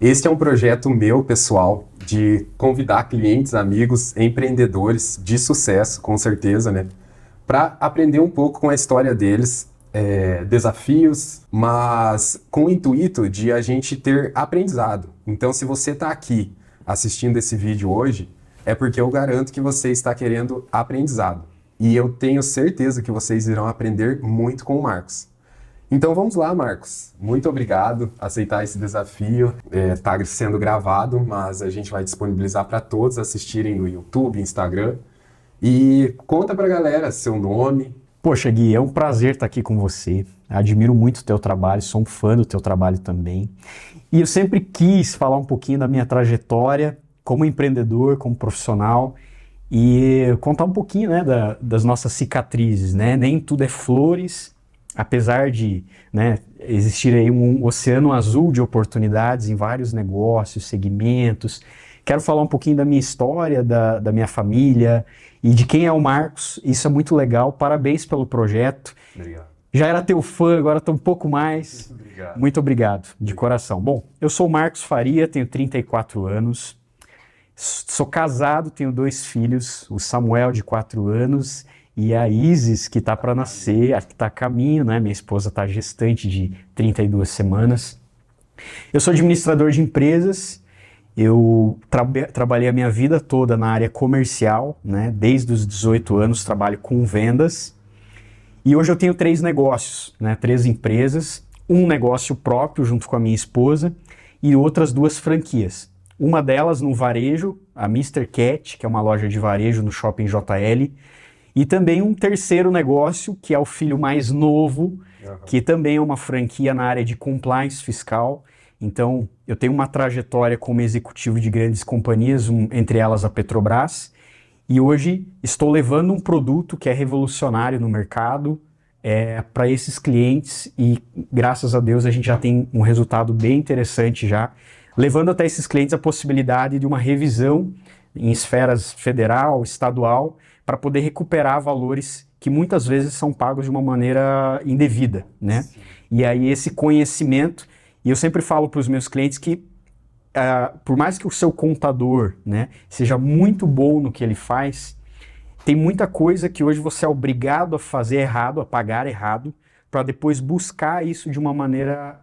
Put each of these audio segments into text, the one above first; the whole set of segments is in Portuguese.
Este é um projeto meu, pessoal, de convidar clientes, amigos, empreendedores de sucesso, com certeza, né? Para aprender um pouco com a história deles, desafios, mas com o intuito de a gente ter aprendizado. Então, se você está aqui assistindo esse vídeo hoje, é porque eu garanto que você está querendo aprendizado. E eu tenho certeza que vocês irão aprender muito com o Marcos. Então vamos lá, Marcos. Muito obrigado por aceitar esse desafio. Está sendo gravado, mas a gente vai disponibilizar para todos assistirem no YouTube, Instagram. E conta para a galera seu nome. Poxa, Gui, é um prazer estar aqui com você. Admiro muito o teu trabalho, sou um fã do teu trabalho também. E eu sempre quis falar um pouquinho da minha trajetória como empreendedor, como profissional e contar um pouquinho, né, das nossas cicatrizes, né? Nem tudo é flores, apesar de, né, existir aí um oceano azul de oportunidades em vários negócios, segmentos. Quero falar um pouquinho da minha história, da minha família e de quem é o Marcos. Isso é muito legal. Parabéns pelo projeto. Obrigado. Já era teu fã, agora estou um pouco mais. Muito obrigado. Muito obrigado, de coração. Bom, eu sou o Marcos Faria, tenho 34 anos. Sou casado, tenho 2 filhos, o Samuel, de 4 anos, e a Isis, que está para nascer, que está a caminho, né? Minha esposa está gestante de 32 semanas. Eu sou administrador de empresas, eu trabalhei a minha vida toda na área comercial, né? Desde os 18 anos trabalho com vendas, e hoje eu tenho 3 negócios, né? 3 empresas, um negócio próprio junto com a minha esposa e outras 2 franquias. Uma delas no varejo, a Mr. Cat, que é uma loja de varejo no Shopping JL, e também um terceiro negócio, que é o filho mais novo, que também é uma franquia na área de compliance fiscal. Então, eu tenho uma trajetória como executivo de grandes companhias, entre elas a Petrobras, e hoje estou levando um produto que é revolucionário no mercado para esses clientes e, graças a Deus, a gente já tem um resultado bem interessante já, levando até esses clientes a possibilidade de uma revisão em esferas federal, estadual, para poder recuperar valores que muitas vezes são pagos de uma maneira indevida, né? Sim. E aí esse conhecimento, e eu sempre falo para os meus clientes que por mais que o seu contador, né, seja muito bom no que ele faz, tem muita coisa que hoje você é obrigado a fazer errado, a pagar errado, para depois buscar isso de uma maneira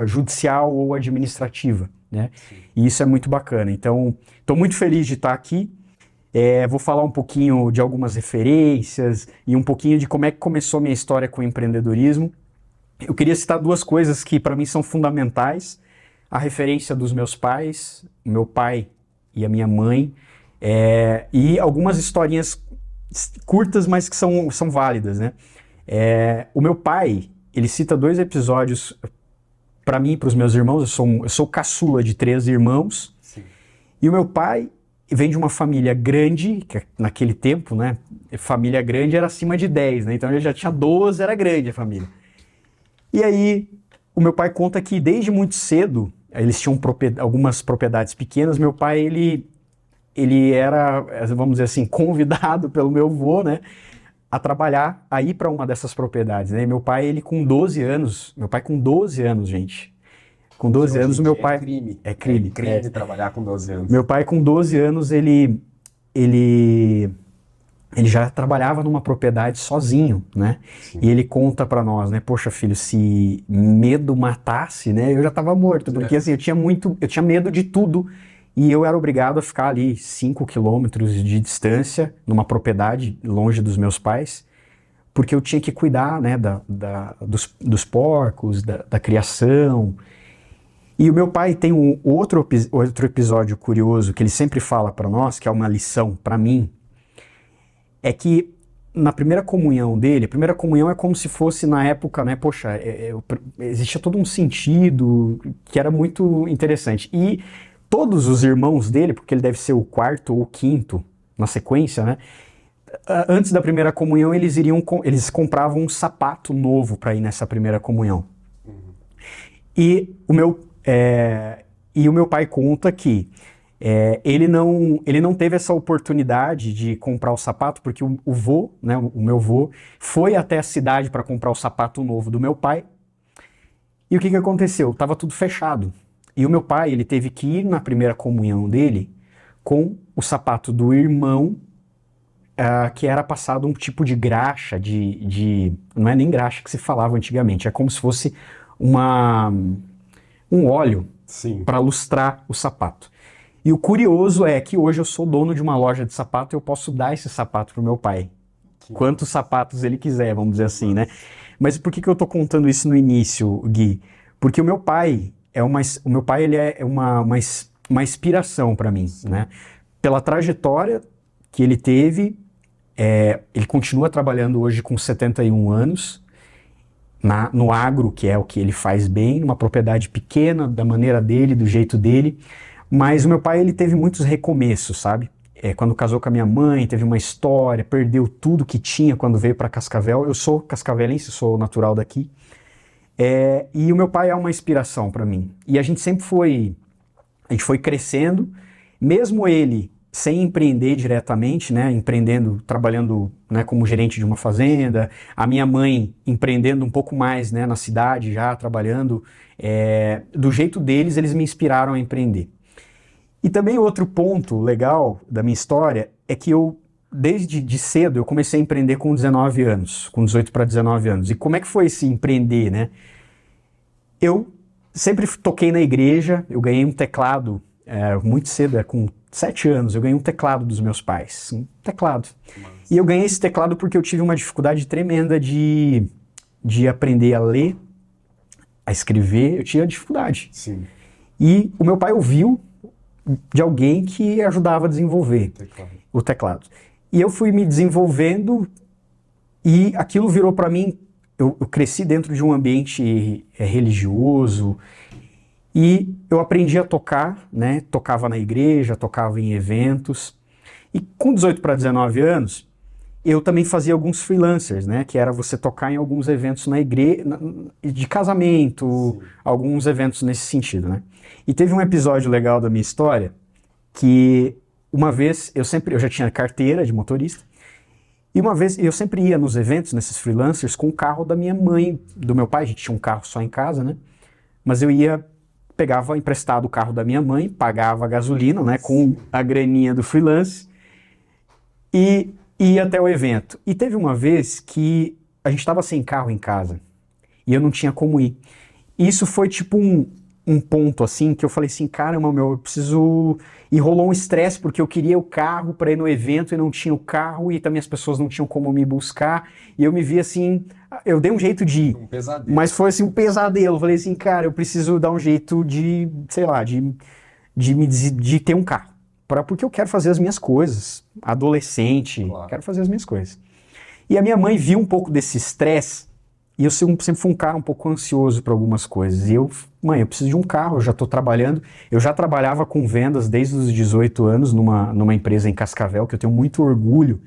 judicial ou administrativa, né? E isso é muito bacana. Então, estou muito feliz de estar aqui. Vou falar um pouquinho de algumas referências e um pouquinho de como é que começou a minha história com o empreendedorismo. Eu queria citar 2 coisas que para mim são fundamentais. A referência dos meus pais, meu pai e a minha mãe, e algumas historinhas curtas, mas que são válidas, né? O meu pai, ele cita 2 episódios para mim e para os meus irmãos. Eu sou caçula de 3 irmãos. Sim. E o meu pai vem de uma família grande, que naquele tempo, né, família grande era acima de 10, né? Então ele já tinha 12, era grande a família. E aí o meu pai conta que desde muito cedo eles tinham algumas propriedades pequenas. Meu pai, ele era, vamos dizer assim, convidado pelo meu avô, né, a trabalhar, a ir para uma dessas propriedades, né? Meu pai com 12 anos, gente. Com 12 anos o meu pai... É crime. É crime trabalhar com 12 anos. Meu pai com 12 anos, ele já trabalhava numa propriedade sozinho, né? Sim. E ele conta para nós, né? Poxa, filho, se medo matasse, né? Eu já estava morto, porque assim, eu tinha medo de tudo. E eu era obrigado a ficar ali 5 quilômetros de distância, numa propriedade longe dos meus pais, porque eu tinha que cuidar, né, dos porcos, da criação. E o meu pai tem outro episódio curioso que ele sempre fala para nós, que é uma lição para mim, é que na primeira comunhão dele, a primeira comunhão é como se fosse na época, né, poxa, existia todo um sentido que era muito interessante. E todos os irmãos dele, porque ele deve ser o 4º ou 5º na sequência, né? Antes da primeira comunhão, eles compravam um sapato novo para ir nessa primeira comunhão. Uhum. E o meu pai conta que ele não teve essa oportunidade de comprar o sapato, porque o vô, né, o meu vô, foi até a cidade para comprar o sapato novo do meu pai. E o que aconteceu? Tava tudo fechado. E o meu pai, ele teve que ir na primeira comunhão dele com o sapato do irmão, que era passado um tipo de graxa, não é nem graxa que se falava antigamente, é como se fosse um óleo Sim. para lustrar o sapato. E o curioso é que hoje eu sou dono de uma loja de sapato e eu posso dar esse sapato pro meu pai. Quantos sapatos ele quiser, vamos dizer assim, né? Mas por que eu tô contando isso no início, Gui? Porque o meu pai ele é uma inspiração para mim, né? Pela trajetória que ele teve, ele continua trabalhando hoje com 71 anos, no agro, que é o que ele faz bem, numa propriedade pequena, da maneira dele, do jeito dele. Mas o meu pai, ele teve muitos recomeços, sabe? Quando casou com a minha mãe, teve uma história, perdeu tudo que tinha quando veio para Cascavel. Eu sou cascavelense, sou natural daqui. E o meu pai é uma inspiração para mim. E a gente foi crescendo, mesmo ele sem empreender diretamente, né, empreendendo, trabalhando, né, como gerente de uma fazenda, a minha mãe empreendendo um pouco mais, né, na cidade já, trabalhando, do jeito deles, eles me inspiraram a empreender. E também outro ponto legal da minha história é que desde cedo, eu comecei a empreender com 19 anos, com 18 para 19 anos. E como é que foi esse empreender, né? Eu sempre toquei na igreja, eu ganhei um teclado muito cedo, com 7 anos, eu ganhei um teclado dos meus pais, um teclado. E eu ganhei esse teclado porque eu tive uma dificuldade tremenda de aprender a ler, a escrever, eu tinha dificuldade. Sim. E o meu pai ouviu de alguém que ajudava a desenvolver o teclado. E eu fui me desenvolvendo e aquilo virou para mim, eu cresci dentro de um ambiente religioso e eu aprendi a tocar, né? Tocava na igreja, tocava em eventos. E com 18 para 19 anos, eu também fazia alguns freelancers, né? Que era você tocar em alguns eventos na igreja, de casamento, sim, alguns eventos nesse sentido, né? E teve um episódio legal da minha história que uma vez eu já tinha carteira de motorista e uma vez eu sempre ia nos eventos, nesses freelancers, com o carro da minha mãe, do meu pai, a gente tinha um carro só em casa, né? Mas pegava emprestado o carro da minha mãe, pagava a gasolina, né? Com a graninha do freelance e ia até o evento. E teve uma vez que a gente estava sem carro em casa e eu não tinha como ir. E isso foi tipo um ponto assim que eu falei assim, caramba, eu preciso... E rolou um estresse porque eu queria o carro para ir no evento e não tinha o carro e também as pessoas não tinham como me buscar e eu me vi assim, eu dei um jeito de ir, mas foi assim um pesadelo. Eu falei assim, cara, eu preciso dar um jeito de, sei lá, de ter um carro, porque eu quero fazer as minhas coisas, adolescente, claro, quero fazer as minhas coisas. E a minha mãe viu um pouco desse estresse. E eu sempre fui um cara um pouco ansioso para algumas coisas. E mãe, eu preciso de um carro, eu já estou trabalhando. Eu já trabalhava com vendas desde os 18 anos numa empresa em Cascavel, que eu tenho muito orgulho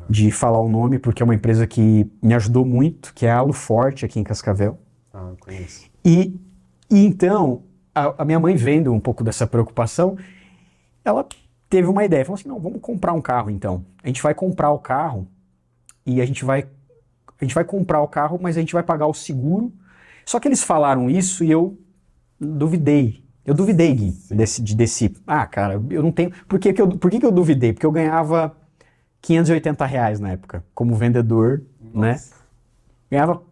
de falar o nome, porque é uma empresa que me ajudou muito, que é a Aluforte aqui em Cascavel. Ah, conheço. E então, a minha mãe, vendo um pouco dessa preocupação, ela teve uma ideia. Falou assim, não, vamos comprar um carro então. A gente vai comprar o carro e a gente vai comprar o carro, mas a gente vai pagar o seguro. Só que eles falaram isso e eu duvidei. Eu duvidei, Gui, desse... Ah, cara, eu não tenho... Por que que eu duvidei? Porque eu ganhava R$580 na época, como vendedor, né? Ganhava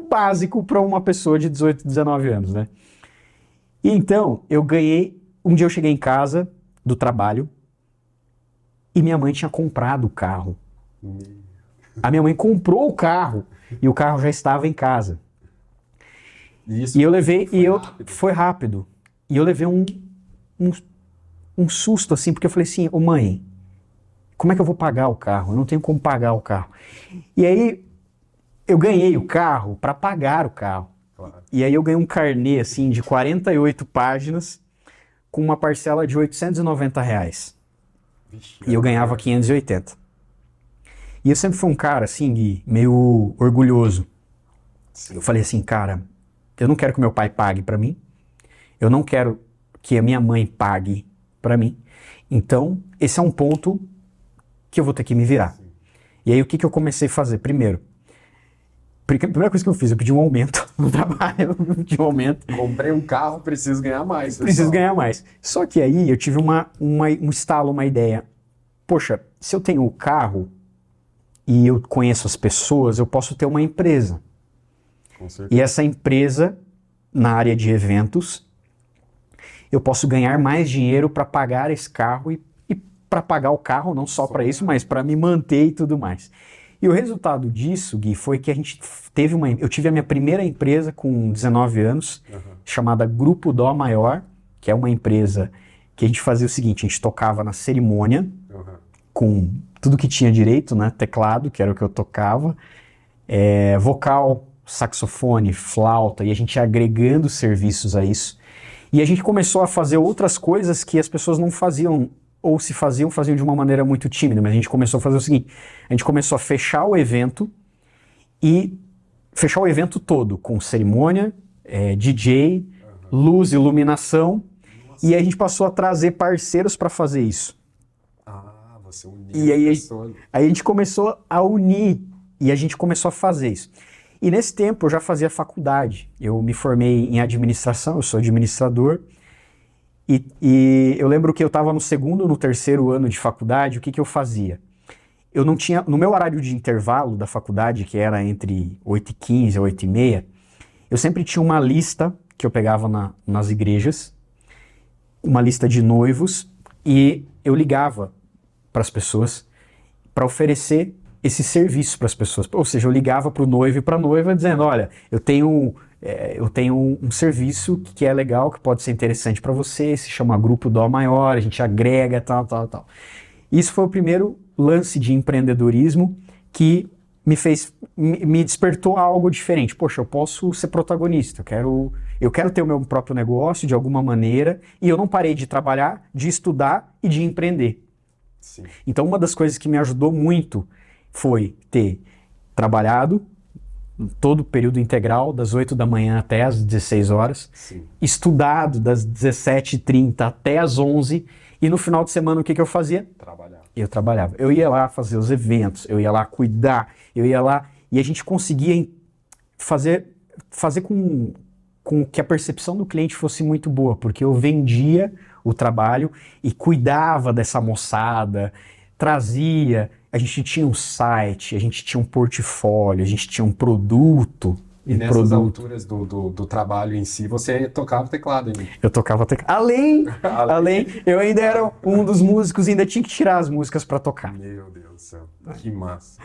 básico para uma pessoa de 18, 19 anos, né? E então, eu ganhei... Um dia eu cheguei em casa do trabalho e minha mãe tinha comprado o carro. A minha mãe comprou o carro e o carro já estava em casa. E eu levei, foi rápido. E eu levei um susto assim, porque eu falei assim, ô mãe, como é que eu vou pagar o carro? Eu não tenho como pagar o carro. E aí eu ganhei o carro para pagar o carro. Claro. E aí eu ganhei um carnê assim de 48 páginas com uma parcela de R$890. Vixe, e eu ganhava 580. E eu sempre fui um cara, assim, Gui, meio orgulhoso. Sim. Eu falei assim, cara, eu não quero que meu pai pague pra mim. Eu não quero que a minha mãe pague pra mim. Então, esse é um ponto que eu vou ter que me virar. Sim. E aí, o que eu comecei a fazer? Primeiro primeira coisa que eu fiz, eu pedi um aumento no trabalho, eu pedi um aumento. Comprei um carro, preciso ganhar mais. Preciso ganhar mais. Só que aí eu tive um estalo, uma ideia. Poxa, se eu tenho o carro e eu conheço as pessoas, eu posso ter uma empresa. Com certeza. E essa empresa, na área de eventos, eu posso ganhar mais dinheiro para pagar esse carro e para pagar o carro, não só para isso, mas para me manter e tudo mais. E o resultado disso, Gui, foi que eu tive a minha primeira empresa com 19 anos, chamada Grupo Dó Maior, que é uma empresa que a gente fazia o seguinte, a gente tocava na cerimônia, com tudo que tinha direito, né? Teclado, que era o que eu tocava, vocal, saxofone, flauta, e a gente ia agregando serviços a isso. E a gente começou a fazer outras coisas que as pessoas não faziam, ou se faziam de uma maneira muito tímida, mas a gente começou a fazer o seguinte, a gente começou a fechar o evento todo, com cerimônia, DJ, luz, iluminação, e a gente passou a trazer parceiros para fazer isso. Você uniu e aí a gente começou a unir, e a gente começou a fazer isso. E nesse tempo eu já fazia faculdade, eu me formei em administração, eu sou administrador, e eu lembro que eu estava no segundo, no terceiro ano de faculdade, o que eu fazia? Eu não tinha, no meu horário de intervalo da faculdade, que era entre 8h15 e 8h30, eu sempre tinha uma lista que eu pegava nas igrejas, uma lista de noivos, e eu ligava para as pessoas para oferecer esse serviço para as pessoas. Ou seja, eu ligava para o noivo e para a noiva dizendo, olha, eu tenho um serviço que é legal, que pode ser interessante para você, se chama Grupo Dó Maior, a gente agrega, tal. Isso foi o primeiro lance de empreendedorismo que me despertou algo diferente. Poxa, eu posso ser protagonista, eu quero ter o meu próprio negócio de alguma maneira, e eu não parei de trabalhar, de estudar e de empreender. Sim. Então uma das coisas que me ajudou muito foi ter trabalhado todo o período integral, das 8 da manhã até as 16 horas, Sim. estudado das 17h30 até as 11, e no final de semana o que eu fazia? Eu trabalhava. Eu ia lá fazer os eventos, eu ia lá cuidar, eu ia lá, e a gente conseguia fazer com que a percepção do cliente fosse muito boa, porque eu vendia o trabalho e cuidava dessa moçada, trazia, a gente tinha um site, a gente tinha um portfólio, a gente tinha um produto. E nessas alturas do trabalho em si, você tocava teclado ainda. Eu tocava teclado. Além, eu ainda era um dos músicos, ainda tinha que tirar as músicas para tocar. Meu Deus do céu, que massa.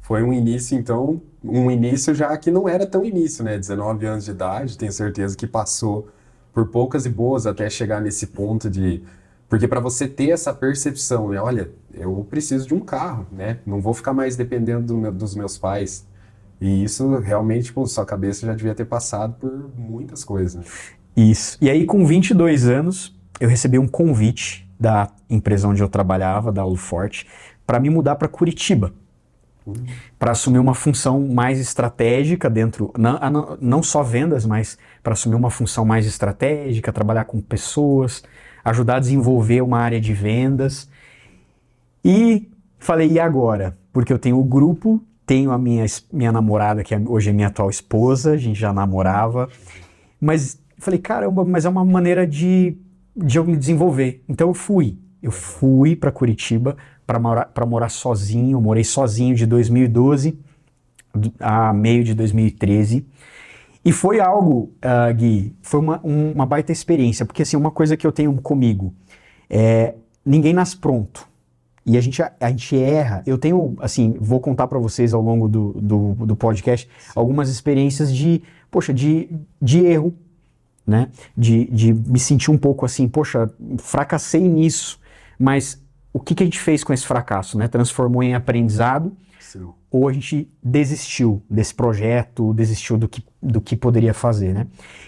Foi um início, então, já que não era tão início, né? 19 anos de idade, tenho certeza que passou por poucas e boas até chegar nesse ponto de... Porque para você ter essa percepção, né? Olha, eu preciso de um carro, né? Não vou ficar mais dependendo dos meus pais. E isso realmente, pô, sua cabeça já devia ter passado por muitas coisas, né? Isso. E aí, com 22 anos, eu recebi um convite da empresa onde eu trabalhava, da Aluforte, para me mudar para Curitiba. Para assumir uma função mais estratégica dentro, não só vendas, mas para assumir uma função mais estratégica, trabalhar com pessoas, ajudar a desenvolver uma área de vendas. E falei, e agora? Porque eu tenho o grupo, tenho a minha namorada, que hoje é minha atual esposa, a gente já namorava, mas falei, caramba, mas é uma maneira de eu me desenvolver. Então eu fui para Curitiba para morar sozinho, eu morei sozinho de 2012 a meio de 2013, e foi algo, Gui, foi uma baita experiência, porque assim, uma coisa que eu tenho comigo, ninguém nasce pronto, e a gente erra. Eu tenho, assim, vou contar para vocês ao longo do podcast algumas experiências de erro, né, de me sentir um pouco assim, poxa, fracassei nisso, mas o que a gente fez com esse fracasso, né? Transformou em aprendizado. Sim. Ou a gente desistiu desse projeto, desistiu do que poderia fazer, né?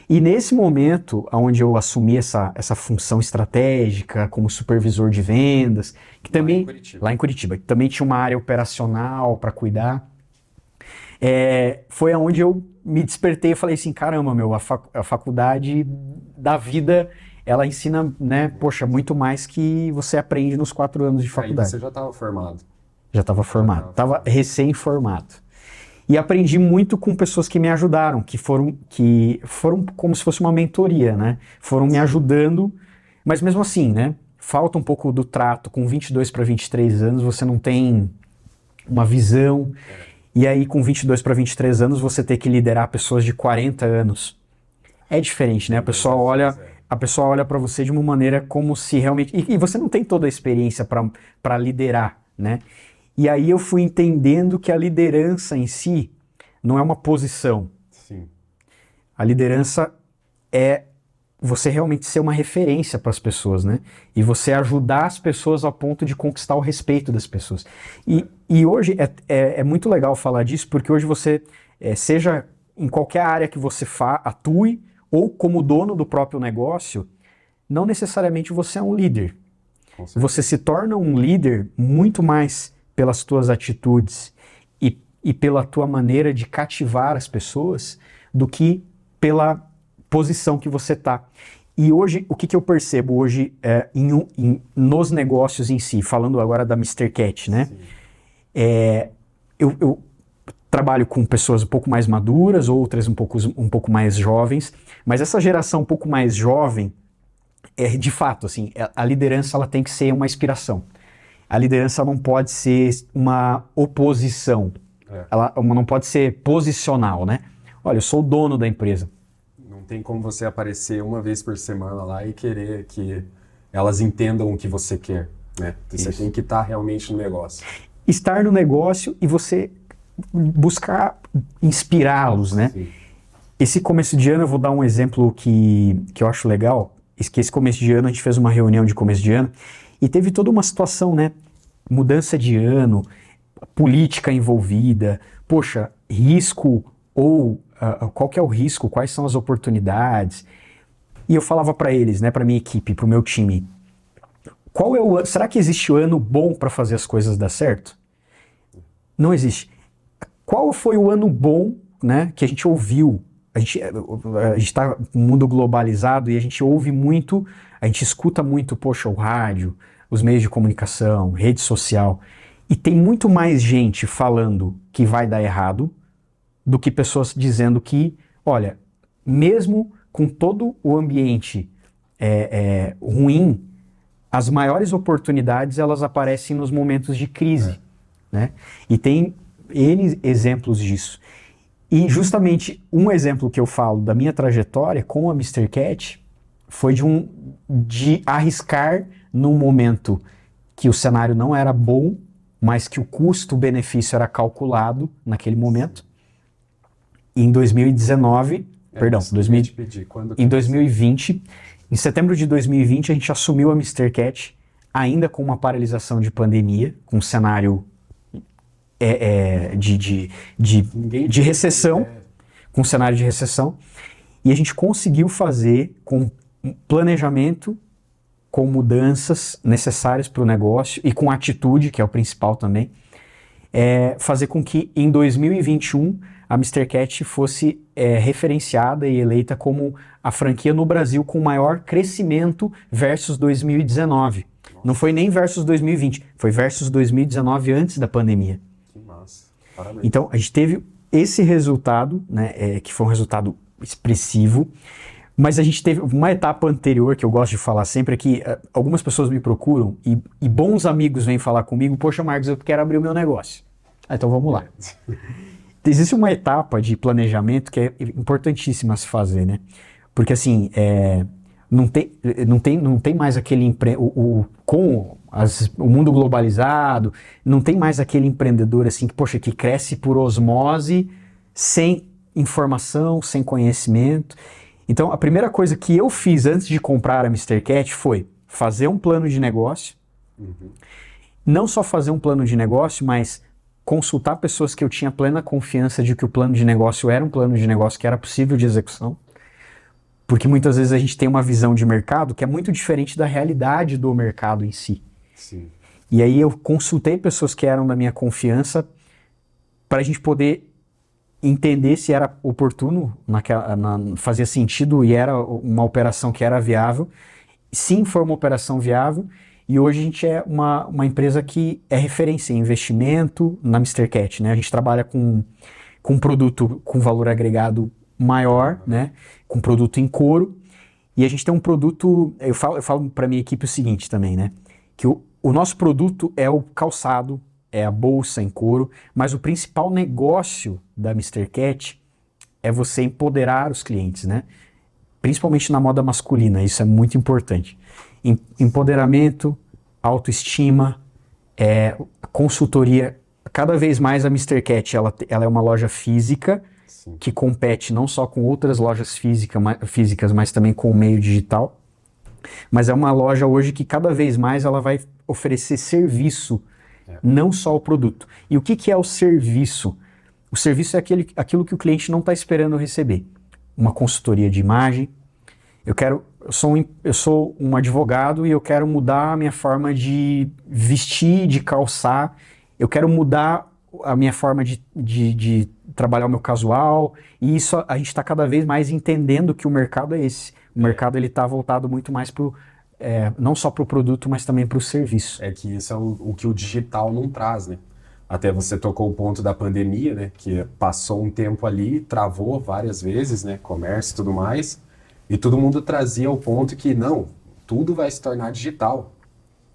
E nesse momento, onde eu assumi essa função estratégica como supervisor de vendas, que também lá em Curitiba, que também tinha uma área operacional para cuidar, foi onde eu me despertei e falei assim, caramba, a faculdade da vida, ela ensina, né, poxa, muito mais que você aprende nos 4 anos de faculdade. Aí você já estava formado. Já estava formado, estava recém-formado. E aprendi muito com pessoas que me ajudaram, que foram como se fosse uma mentoria, né? Foram me ajudando, mas mesmo assim, né? Falta um pouco do trato. Com 22 para 23 anos, você não tem uma visão. E aí, com 22 para 23 anos, você ter que liderar pessoas de 40 anos. É diferente, né? A pessoa olha para você de uma maneira como se realmente... E você não tem toda a experiência para liderar, né? E aí eu fui entendendo que a liderança em si não é uma posição. Sim. A liderança é você realmente ser uma referência para as pessoas, né? E você ajudar as pessoas ao ponto de conquistar o respeito das pessoas. E hoje é muito legal falar disso, porque hoje você, seja em qualquer área que você atue, ou como dono do próprio negócio, não necessariamente você é um líder. Você se torna um líder muito mais pelas tuas atitudes e pela tua maneira de cativar as pessoas do que pela posição que você está. E hoje, o que eu percebo hoje nos negócios em si, falando agora da Mr. Cat, né? Eu trabalho com pessoas um pouco mais maduras, outras um pouco mais jovens, mas essa geração um pouco mais jovem, de fato, assim, a liderança ela tem que ser uma inspiração. A liderança não pode ser uma oposição. Ela não pode ser posicional, né? Olha, eu sou o dono da empresa. Não tem como você aparecer uma vez por semana lá e querer que elas entendam o que você quer, né? Você tem que estar realmente no negócio. Estar no negócio e você buscar inspirá-los, né? Sim. Esse começo de ano, eu vou dar um exemplo que eu acho legal. Esse começo de ano, a gente fez uma reunião de começo de ano e teve toda uma situação, né? Mudança de ano, política envolvida, poxa, risco ou qual que é o risco, quais são as oportunidades. E eu falava para eles, né, para minha equipe, para o meu time, será que existe um ano bom para fazer as coisas dar certo? Não existe. Qual foi o ano bom, né, que a gente ouviu? A gente está num mundo globalizado e a gente ouve muito, a gente escuta muito, poxa, o rádio, os meios de comunicação, rede social, e tem muito mais gente falando que vai dar errado do que pessoas dizendo que, olha, mesmo com todo o ambiente ruim, as maiores oportunidades elas aparecem nos momentos de crise, né? E tem N exemplos disso. E justamente um exemplo que eu falo da minha trajetória com a Mr. Cat foi de arriscar num momento que o cenário não era bom, mas que o custo-benefício era calculado naquele momento. Em 2019, em 2020, em setembro de 2020, a gente assumiu a Mr. Cat, ainda com uma paralisação de pandemia, com um cenário de recessão, com um cenário de recessão, e a gente conseguiu fazer com planejamento, com mudanças necessárias para o negócio e com atitude, que é o principal também, fazer com que em 2021 a Mr. Cat fosse referenciada e eleita como a franquia no Brasil com maior crescimento versus 2019. Não foi nem versus 2020, foi versus 2019 antes da pandemia. Que massa. Parabéns. Então, a gente teve esse resultado, né, que foi um resultado expressivo, mas a gente teve uma etapa anterior, que eu gosto de falar sempre, é que algumas pessoas me procuram e bons amigos vêm falar comigo, poxa, Marcos, eu quero abrir o meu negócio. Então vamos lá. Existe uma etapa de planejamento que é importantíssima a se fazer, né? Porque assim, não tem mais aquele com o mundo globalizado, não tem mais aquele empreendedor assim que, poxa, que cresce por osmose, sem informação, sem conhecimento. Então, a primeira coisa que eu fiz antes de comprar a Mr. Cat foi fazer um plano de negócio. Uhum. Não só fazer um plano de negócio, mas consultar pessoas que eu tinha plena confiança de que o plano de negócio era um plano de negócio que era possível de execução. Porque muitas vezes a gente tem uma visão de mercado que é muito diferente da realidade do mercado em si. Sim. E aí eu consultei pessoas que eram da minha confiança para a gente poder entender se era oportuno, fazia sentido e era uma operação que era viável. Sim, foi uma operação viável e hoje a gente é uma empresa que é referência em investimento na Mr. Cat, né? A gente trabalha com com produto com valor agregado maior, né? Com produto em couro. E a gente tem um produto, eu falo para minha equipe o seguinte também, né? Que o nosso produto é o calçado, é a bolsa em couro, mas o principal negócio da Mr. Cat é você empoderar os clientes, né? Principalmente na moda masculina, isso é muito importante. Empoderamento, autoestima, consultoria. Cada vez mais a Mr. Cat ela é uma loja física, sim, que compete não só com outras lojas físicas, mas também com o meio digital. Mas é uma loja hoje que cada vez mais ela vai oferecer serviço, não só o produto. E o que é o serviço? O serviço é aquilo que o cliente não está esperando receber. Uma consultoria de imagem. Eu sou um advogado e eu quero mudar a minha forma de vestir, de calçar. Eu quero mudar a minha forma de trabalhar o meu casual. E isso a gente está cada vez mais entendendo que o mercado é esse. O mercado está voltado muito mais não só para o produto, mas também para o serviço. É que isso é o que o digital não traz, né? Até você tocou o ponto da pandemia, né? Que passou um tempo ali, travou várias vezes, né? Comércio e tudo mais. E todo mundo trazia o ponto que, não, tudo vai se tornar digital.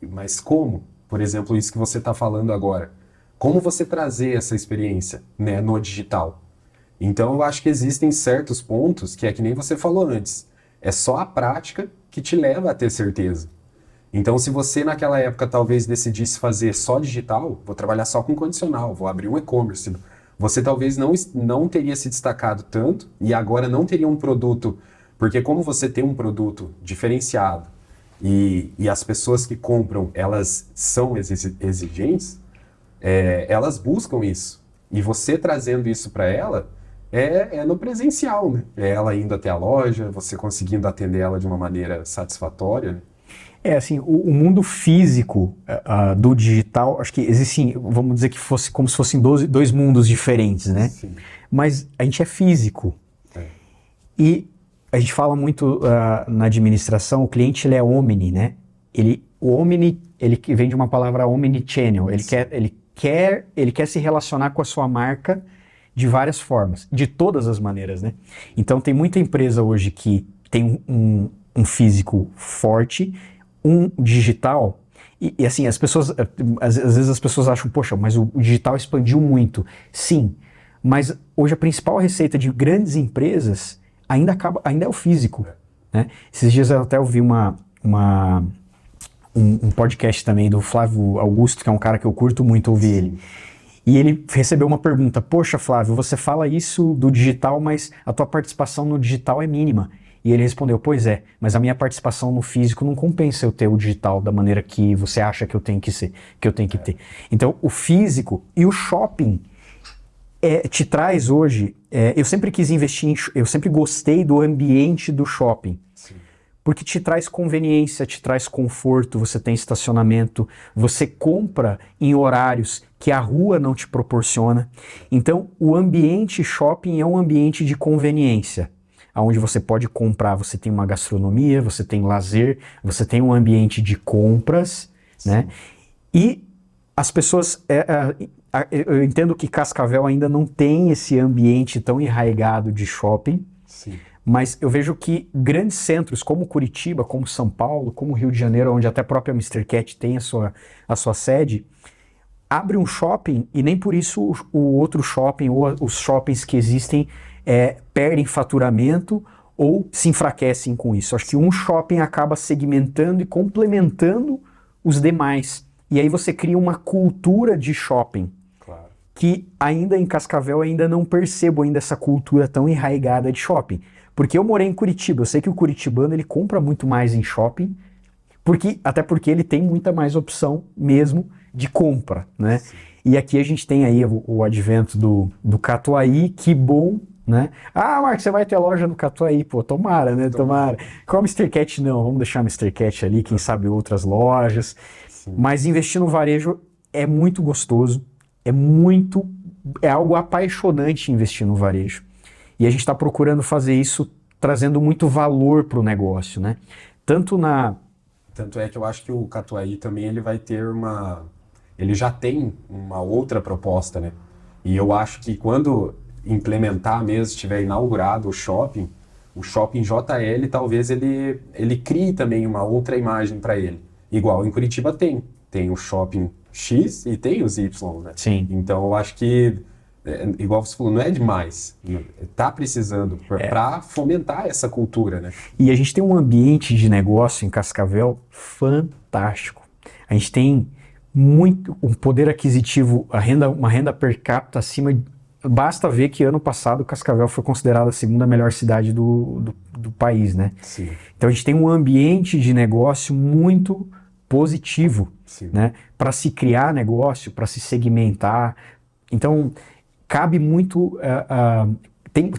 Mas como? Por exemplo, isso que você está falando agora. Como você trazer essa experiência, né, no digital? Então, eu acho que existem certos pontos que é que nem você falou antes. É só a prática que te leva a ter certeza. Então, se você naquela época talvez decidisse fazer só digital, vou trabalhar só com condicional, vou abrir um e-commerce, você talvez não teria se destacado tanto e agora não teria um produto, porque como você tem um produto diferenciado e as pessoas que compram, elas são exigentes, elas buscam isso. E você trazendo isso para ela, no presencial, né? É ela indo até a loja, você conseguindo atender ela de uma maneira satisfatória, né? Assim, o mundo físico do digital, acho que existe, vamos dizer que fosse como se fossem dois mundos diferentes, né? Sim. Mas a gente é físico. E a gente fala muito na administração, o cliente ele é omni, né? O omni, ele vem de uma palavra omnichannel, ele quer se relacionar com a sua marca de várias formas, de todas as maneiras, né? Então tem muita empresa hoje que tem um físico forte, um digital, e assim, às vezes as pessoas acham, poxa, mas o digital expandiu muito. Sim, mas hoje a principal receita de grandes empresas ainda é o físico, né? Esses dias eu até ouvi um podcast também do Flávio Augusto, que é um cara que eu curto muito ouvir ele. E ele recebeu uma pergunta, poxa Flávio, você fala isso do digital, mas a tua participação no digital é mínima. E ele respondeu, pois é, mas a minha participação no físico não compensa eu ter o digital da maneira que você acha que eu tenho que ter. Então, o físico e o shopping te traz hoje... eu sempre quis investir eu sempre gostei do ambiente do shopping. Sim. Porque te traz conveniência, te traz conforto, você tem estacionamento, você compra em horários que a rua não te proporciona. Então, o ambiente shopping é um ambiente de conveniência, onde você pode comprar, você tem uma gastronomia, você tem lazer, você tem um ambiente de compras, né? E as pessoas... eu entendo que Cascavel ainda não tem esse ambiente tão enraizado de shopping, sim, mas eu vejo que grandes centros como Curitiba, como São Paulo, como Rio de Janeiro, onde até a própria Mr. Cat tem a sua sede, abre um shopping e nem por isso o outro shopping ou os shoppings que existem perdem faturamento ou se enfraquecem com isso. Acho que um shopping acaba segmentando e complementando os demais. E aí você cria uma cultura de shopping. Claro. Que ainda em Cascavel ainda não percebo ainda essa cultura tão enraizada de shopping. Porque eu morei em Curitiba, eu sei que o curitibano ele compra muito mais em shopping, até porque ele tem muita mais opção mesmo de compra, né? Sim. E aqui a gente tem aí o advento do Catuaí, que bom, né? Ah, Marcos, você vai ter loja no Catuaí, pô, tomara, né? Tomara. Com a Mr. Cat não, vamos deixar a Mr. Cat ali, quem sabe outras lojas. Sim. Mas investir no varejo é muito gostoso, é algo apaixonante investir no varejo. E a gente está procurando fazer isso trazendo muito valor para o negócio, né? Tanto é que eu acho que o Catuaí também ele vai ter ele já tem uma outra proposta, né? E eu acho que quando implementar mesmo, estiver inaugurado o shopping JL, talvez ele crie também uma outra imagem para ele. Igual em Curitiba tem o shopping X e tem os Y, né? Sim. Então eu acho que, igual você falou, não é demais. Tá precisando para fomentar essa cultura, né? E a gente tem um ambiente de negócio em Cascavel fantástico. A gente tem muito um poder aquisitivo, uma renda per capita acima. Basta ver que ano passado Cascavel foi considerada a segunda melhor cidade do país, né? Sim. Então a gente tem um ambiente de negócio muito positivo, né? Para se criar negócio, para se segmentar. Então cabe muito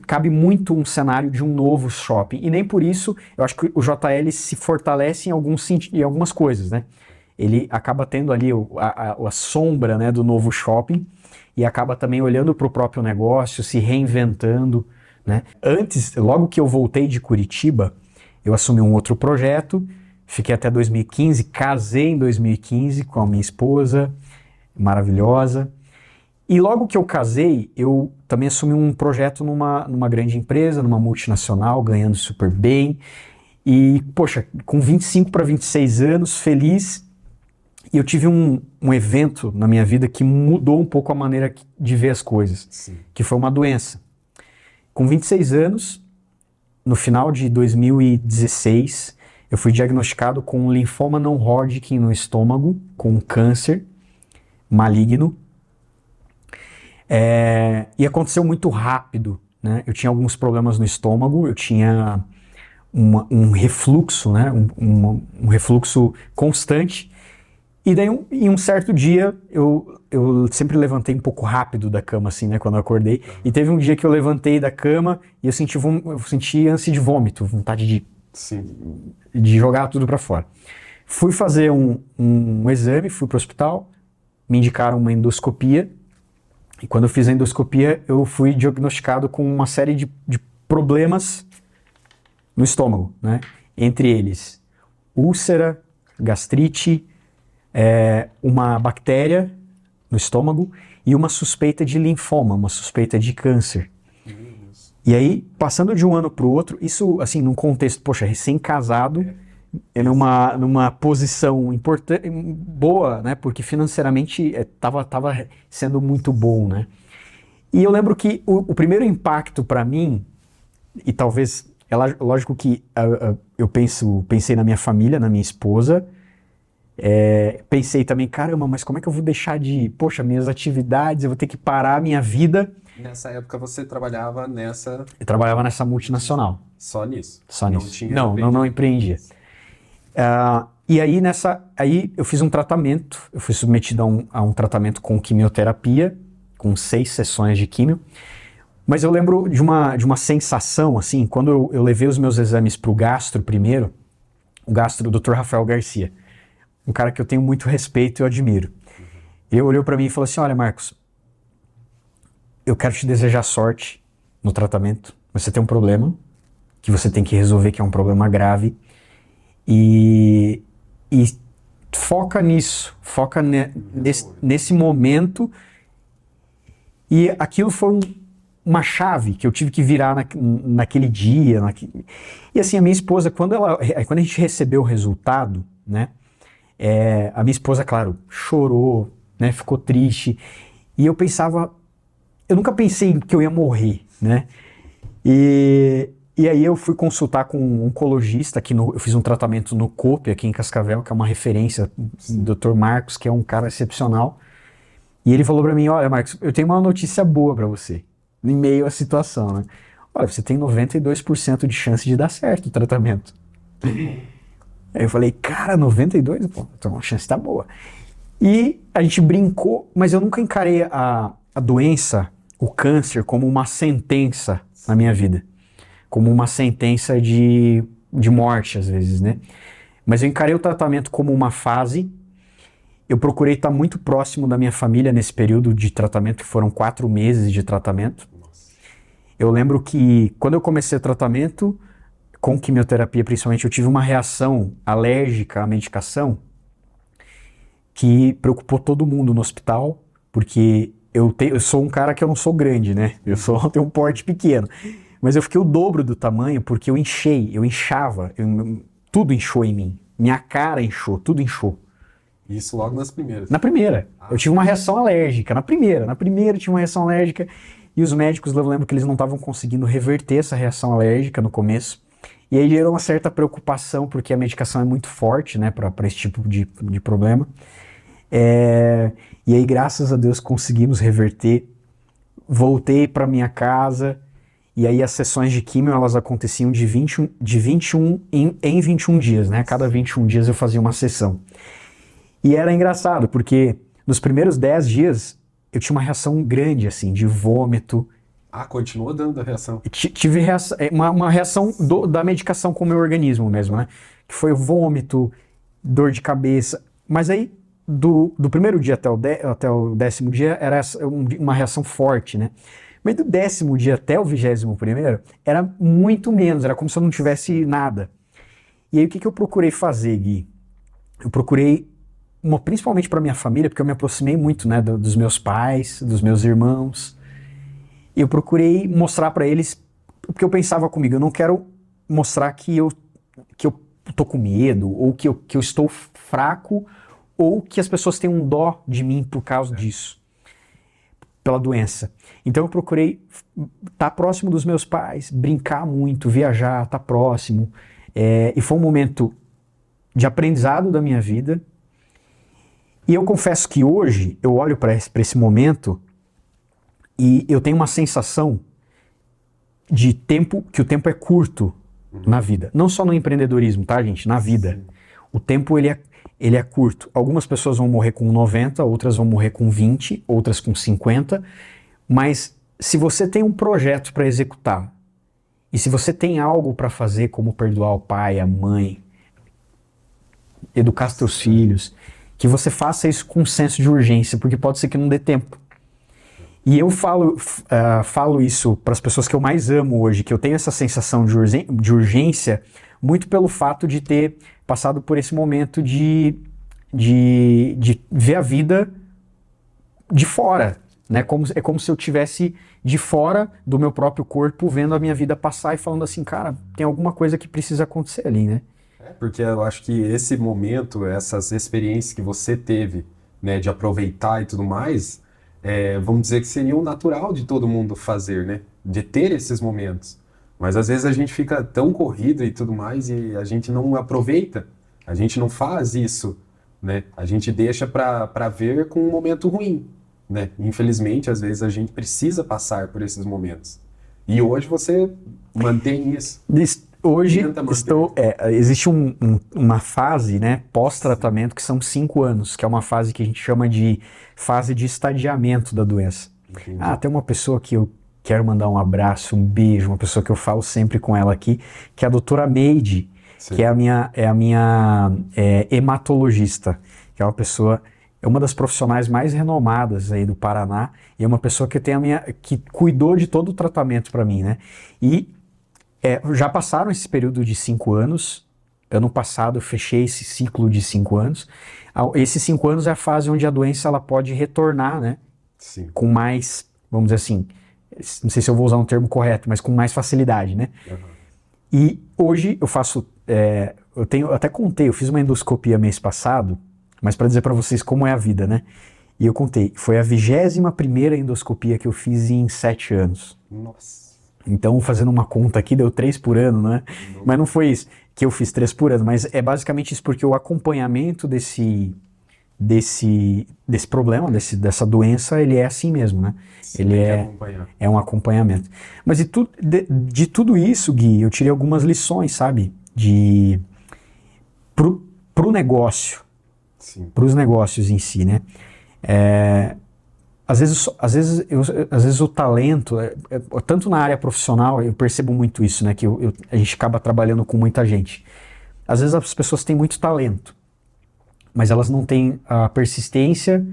cabe muito um cenário de um novo shopping. E nem por isso eu acho que o JL se fortalece em algumas coisas, né? Ele acaba tendo ali a sombra, né, do novo shopping e acaba também olhando para o próprio negócio, se reinventando, né? Logo que eu voltei de Curitiba, eu assumi um outro projeto, fiquei até 2015, casei em 2015 com a minha esposa, maravilhosa. E logo que eu casei, eu também assumi um projeto numa grande empresa, numa multinacional, ganhando super bem. E, poxa, com 25 para 26 anos, feliz. E eu tive um evento na minha vida que mudou um pouco a maneira de ver as coisas, Sim. Que foi uma doença. Com 26 anos, no final de 2016, eu fui diagnosticado com um linfoma não Hodgkin no estômago, com um câncer maligno. E aconteceu muito rápido, né? Eu tinha alguns problemas no estômago, eu tinha um refluxo, né? Um refluxo constante. E daí, em um certo dia, eu sempre levantei um pouco rápido da cama, assim, né, quando eu acordei. E teve um dia que eu levantei da cama e eu senti ânsia de vômito, vontade de jogar tudo pra fora. Fui fazer um exame, fui pro hospital, me indicaram uma endoscopia. E quando eu fiz a endoscopia, eu fui diagnosticado com uma série de problemas no estômago, né? Entre eles, úlcera, gastrite, uma bactéria no estômago e uma suspeita de linfoma, uma suspeita de câncer. E aí, passando de um ano para o outro, isso, assim, num contexto, poxa, recém-casado, numa posição importante, boa, né? Porque financeiramente tava sendo muito bom, né? E eu lembro que o primeiro impacto para mim, e talvez, lógico que eu pensei na minha família, na minha esposa. Pensei também, caramba, mas como é que eu vou deixar minhas atividades, eu vou ter que parar a minha vida. Nessa época você trabalhava nessa... Eu trabalhava nessa multinacional. Só nisso? Só nisso. Não Não empreendia. E aí, aí eu fiz um tratamento, eu fui submetido a um tratamento com quimioterapia, com 6 sessões de químio. Mas eu lembro de uma sensação, assim, quando eu levei os meus exames para o gastro primeiro, o gastro, o Dr. Rafael Garcia, um cara que eu tenho muito respeito e eu admiro. Ele olhou para mim e falou assim, olha, Marcos, eu quero te desejar sorte no tratamento. Você tem um problema que você tem que resolver, que é um problema grave. E foca nisso, nesse momento. E aquilo foi uma chave que eu tive que virar naquele dia. E assim, a minha esposa, quando a gente recebeu o resultado, né? A minha esposa, claro, chorou, né, ficou triste, e eu nunca pensei que eu ia morrer, né, e aí eu fui consultar com um oncologista, eu fiz um tratamento no COPE aqui em Cascavel, que é uma referência, o Dr. Marcos, que é um cara excepcional, e ele falou pra mim, olha, Marcos, eu tenho uma notícia boa pra você, em meio à situação, né, olha, você tem 92% de chance de dar certo o tratamento. Aí eu falei, cara, 92? Pô, então a chance tá boa. E a gente brincou, mas eu nunca encarei a doença, o câncer, como uma sentença na minha vida. Como uma sentença de morte, às vezes, né? Mas eu encarei o tratamento como uma fase. Eu procurei estar muito próximo da minha família nesse período de tratamento, que foram 4 meses de tratamento. Eu lembro que quando eu comecei o tratamento, com quimioterapia principalmente, eu tive uma reação alérgica à medicação que preocupou todo mundo no hospital, porque eu sou um cara que eu não sou grande, né? Tenho um porte pequeno. Mas eu fiquei o dobro do tamanho porque eu inchava, tudo inchou em mim. Minha cara inchou, tudo inchou. Isso logo nas primeiras. Na primeira. Eu tive uma reação alérgica. Na primeira eu tive uma reação alérgica. E os médicos, eu lembro que eles não estavam conseguindo reverter essa reação alérgica no começo. E aí gerou uma certa preocupação, porque a medicação é muito forte, né, para esse tipo de problema. E aí, graças a Deus, conseguimos reverter. Voltei para minha casa. E aí as sessões de químio, elas aconteciam de 21 em 21 dias, né? A cada 21 dias eu fazia uma sessão. E era engraçado, porque nos primeiros 10 dias eu tinha uma reação grande, assim, de vômito. Continuou dando a reação. Tive uma reação da medicação com o meu organismo mesmo, né? Que foi vômito, dor de cabeça. Mas aí, do primeiro dia até o 10º dia, era uma reação forte, né? Mas do 10º dia até o 21º, era muito menos, era como se eu não tivesse nada. E aí o que eu procurei fazer, Gui? Eu procurei, principalmente para minha família, porque eu me aproximei muito, né, dos meus pais, dos meus irmãos. Eu procurei mostrar para eles, porque eu pensava comigo, eu não quero mostrar que eu tô com medo, ou que eu estou fraco, ou que as pessoas tenham um dó de mim por causa disso, pela doença. Então eu procurei estar próximo dos meus pais, brincar muito, viajar, estar próximo. E foi um momento de aprendizado da minha vida. E eu confesso que hoje eu olho para esse momento e eu tenho uma sensação de tempo, que o tempo é curto na vida. Não só no empreendedorismo, tá, gente? Na vida. Sim. O tempo, ele é curto. Algumas pessoas vão morrer com 90, outras vão morrer com 20, outras com 50. Mas se você tem um projeto para executar, e se você tem algo para fazer, como perdoar o pai, a mãe, educar seus filhos, que você faça isso com senso de urgência, porque pode ser que não dê tempo. E eu falo isso para as pessoas que eu mais amo hoje, que eu tenho essa sensação de urgência, muito pelo fato de ter passado por esse momento de ver a vida de fora, né? É como se eu tivesse de fora do meu próprio corpo, vendo a minha vida passar e falando assim, cara, tem alguma coisa que precisa acontecer ali, né? Porque eu acho que esse momento, essas experiências que você teve, né, de aproveitar e tudo mais, vamos dizer que seria o natural de todo mundo fazer, né? De ter esses momentos. Mas às vezes a gente fica tão corrido e tudo mais e a gente não aproveita, a gente não faz isso, né? A gente deixa para ver com um momento ruim, né? Infelizmente, às vezes a gente precisa passar por esses momentos. E hoje você mantém isso. Hoje existe uma fase, né, pós-tratamento, que são 5 anos, que é uma fase que a gente chama de fase de estadiamento da doença. Entendi. Tem uma pessoa que eu quero mandar um abraço, um beijo, uma pessoa que eu falo sempre com ela aqui, que é a doutora Meide, que é a minha hematologista, que é uma das profissionais mais renomadas aí do Paraná, e é uma pessoa que cuidou de todo o tratamento para mim, né? E já passaram esse período de 5 anos. Ano passado eu fechei esse ciclo de 5 anos. Esses 5 anos é a fase onde a doença ela pode retornar, né? Sim. Com mais, vamos dizer assim, não sei se eu vou usar um termo correto, mas com mais facilidade, né? Uhum. E hoje eu faço, eu até contei, eu fiz uma endoscopia mês passado, mas para dizer para vocês como é a vida, né? E eu contei, foi a 21ª endoscopia que eu fiz em 7 anos. Nossa. Então, fazendo uma conta aqui, deu 3 por ano, né? Mas não foi isso que eu fiz 3 por ano, mas é basicamente isso, porque o acompanhamento desse problema, dessa doença, ele é assim mesmo, né? Sim, ele é um acompanhamento. Mas de tudo isso, Gui, eu tirei algumas lições, sabe? Pro negócio, pros negócios em si, né? Às vezes o talento, tanto na área profissional, eu percebo muito isso, né? Que a gente acaba trabalhando com muita gente. Às vezes as pessoas têm muito talento, mas elas não têm a persistência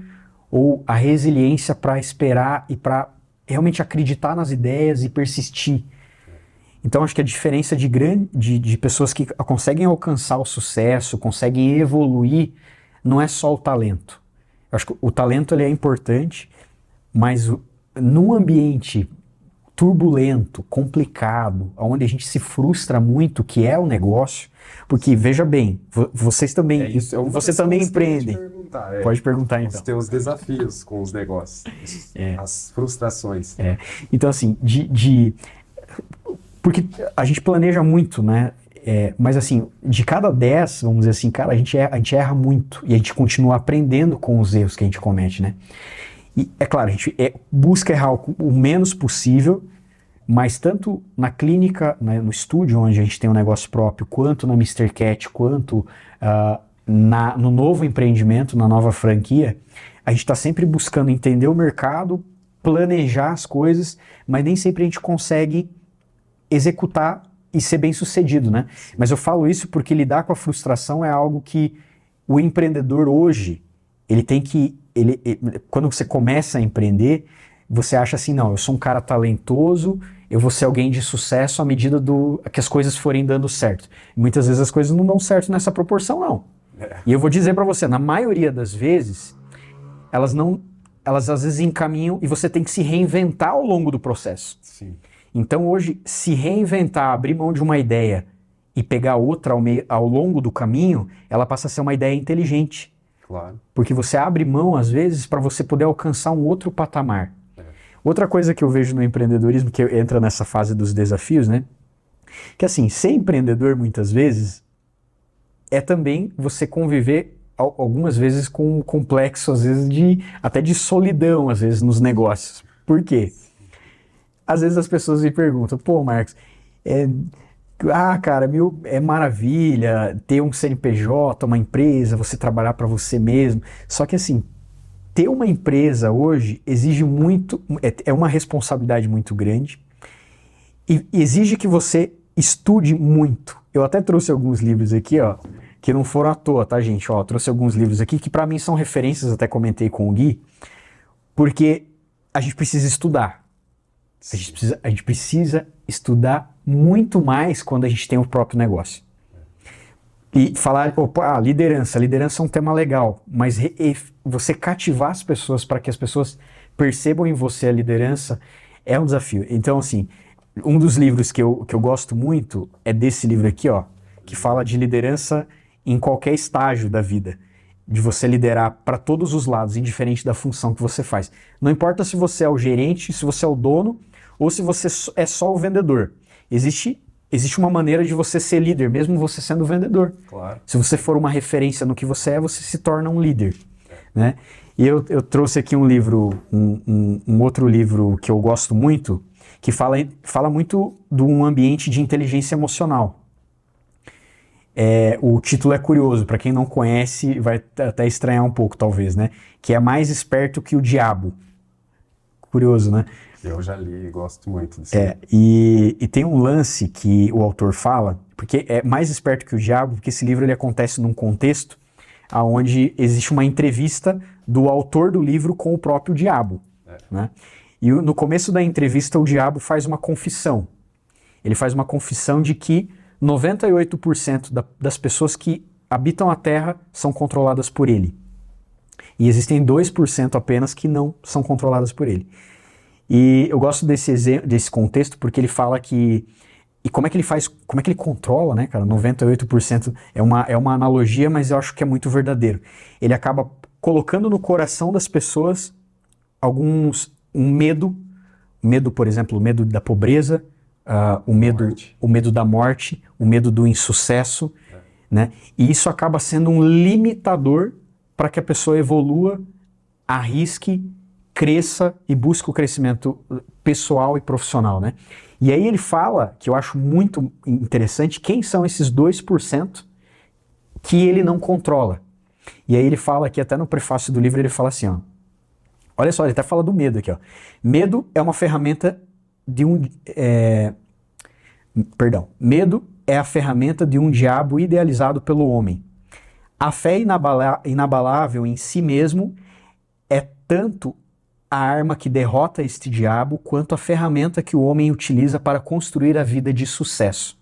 ou a resiliência para esperar e para realmente acreditar nas ideias e persistir. Então acho que a diferença de pessoas que conseguem alcançar o sucesso, conseguem evoluir, não é só o talento. Eu acho que o talento ele é importante, mas num ambiente turbulento, complicado, onde a gente se frustra muito, que é o negócio, porque veja bem, vocês também, você também empreende. Pode perguntar então. Os teus desafios com os negócios, as frustrações. Então assim, porque a gente planeja muito, né? Mas assim, de cada 10, vamos dizer assim, cara, a gente erra muito e a gente continua aprendendo com os erros que a gente comete, né? E é claro, a gente busca errar o menos possível, mas tanto na clínica, né, no estúdio onde a gente tem um negócio próprio, quanto na Mr. Cat, quanto no novo empreendimento, na nova franquia, a gente está sempre buscando entender o mercado, planejar as coisas, mas nem sempre a gente consegue executar e ser bem sucedido, né? Mas eu falo isso porque lidar com a frustração é algo que o empreendedor hoje, ele tem que... quando você começa a empreender, você acha assim, não, eu sou um cara talentoso, eu vou ser alguém de sucesso à medida que as coisas forem dando certo. Muitas vezes as coisas não dão certo nessa proporção, não. E eu vou dizer para você, na maioria das vezes, elas às vezes encaminham e você tem que se reinventar ao longo do processo. Sim. Então hoje, se reinventar, abrir mão de uma ideia e pegar outra ao longo do caminho, ela passa a ser uma ideia inteligente. Claro. Porque você abre mão, às vezes, para você poder alcançar um outro patamar. Outra coisa que eu vejo no empreendedorismo, que entra nessa fase dos desafios, né? Que assim, ser empreendedor, muitas vezes, é também você conviver, algumas vezes, com um complexo, às vezes, até de solidão, às vezes, nos negócios. Por quê? Às vezes as pessoas me perguntam, pô, Marcos, cara, é maravilha ter um CNPJ, uma empresa, você trabalhar para você mesmo. Só que assim, ter uma empresa hoje exige muito, é uma responsabilidade muito grande e exige que você estude muito. Eu até trouxe alguns livros aqui, ó, que não foram à toa, tá, gente? Ó, trouxe alguns livros aqui que para mim são referências, até comentei com o Gui, porque a gente precisa estudar. A gente precisa estudar muito mais quando a gente tem o próprio negócio. E falar, liderança é um tema legal, mas você cativar as pessoas para que as pessoas percebam em você a liderança é um desafio. Então, assim, um dos livros que eu gosto muito é desse livro aqui, ó, que fala de liderança em qualquer estágio da vida. De você liderar para todos os lados, indiferente da função que você faz. Não importa se você é o gerente, se você é o dono, ou se você é só o vendedor. Existe uma maneira de você ser líder, mesmo você sendo vendedor. Claro. Se você for uma referência no que você é, você se torna um líder. Né? E eu trouxe aqui um livro, um outro livro que eu gosto muito, que fala muito de um ambiente de inteligência emocional. O título é curioso, para quem não conhece vai até estranhar um pouco, talvez, né? Que é Mais Esperto que o Diabo. Curioso, né? Eu já li e gosto muito disso. E tem um lance que o autor fala, porque é Mais Esperto que o Diabo, porque esse livro ele acontece num contexto onde existe uma entrevista do autor do livro com o próprio diabo. Né? E no começo da entrevista o diabo faz uma confissão. Ele faz uma confissão de que 98% das pessoas que habitam a Terra são controladas por ele. E existem 2% apenas que não são controladas por ele. E eu gosto desse contexto porque ele fala que... E como é que ele controla, né, cara? 98% é uma analogia, mas eu acho que é muito verdadeiro. Ele acaba colocando no coração das pessoas um medo, por exemplo, o medo da pobreza, o medo da morte, o medo do insucesso, né? E isso acaba sendo um limitador para que a pessoa evolua, arrisque, cresça e busque o crescimento pessoal e profissional, né? E aí ele fala, que eu acho muito interessante, quem são esses 2% que ele não controla. E aí ele fala aqui, até no prefácio do livro, ele fala assim, ó, olha só, ele até fala do medo aqui, ó. Medo é uma ferramenta de medo é a ferramenta de um diabo idealizado pelo homem. A fé inabalável em si mesmo é tanto a arma que derrota este diabo quanto a ferramenta que o homem utiliza para construir a vida de sucesso.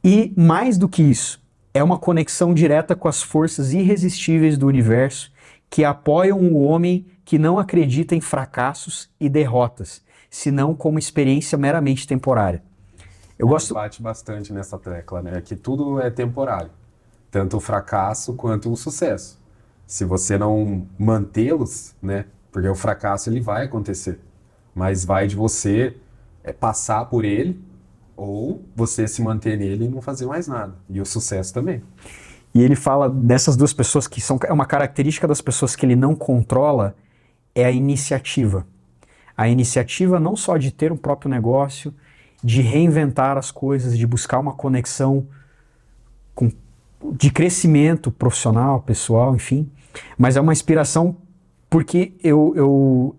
E mais do que isso, é uma conexão direta com as forças irresistíveis do universo que apoiam o homem que não acredita em fracassos e derrotas, senão como experiência meramente temporária. Eu gosto... Bate bastante nessa tecla, né? Que tudo é temporário. Tanto o fracasso quanto o sucesso. Se você não mantê-los, né? Porque o fracasso ele vai acontecer. Mas vai de você passar por ele ou você se manter nele e não fazer mais nada. E o sucesso também. E ele fala dessas duas pessoas que são... É uma característica das pessoas que ele não controla, é a iniciativa. A iniciativa não só de ter um próprio negócio, de reinventar as coisas, de buscar uma conexão de crescimento profissional, pessoal, enfim. Mas é uma inspiração porque eu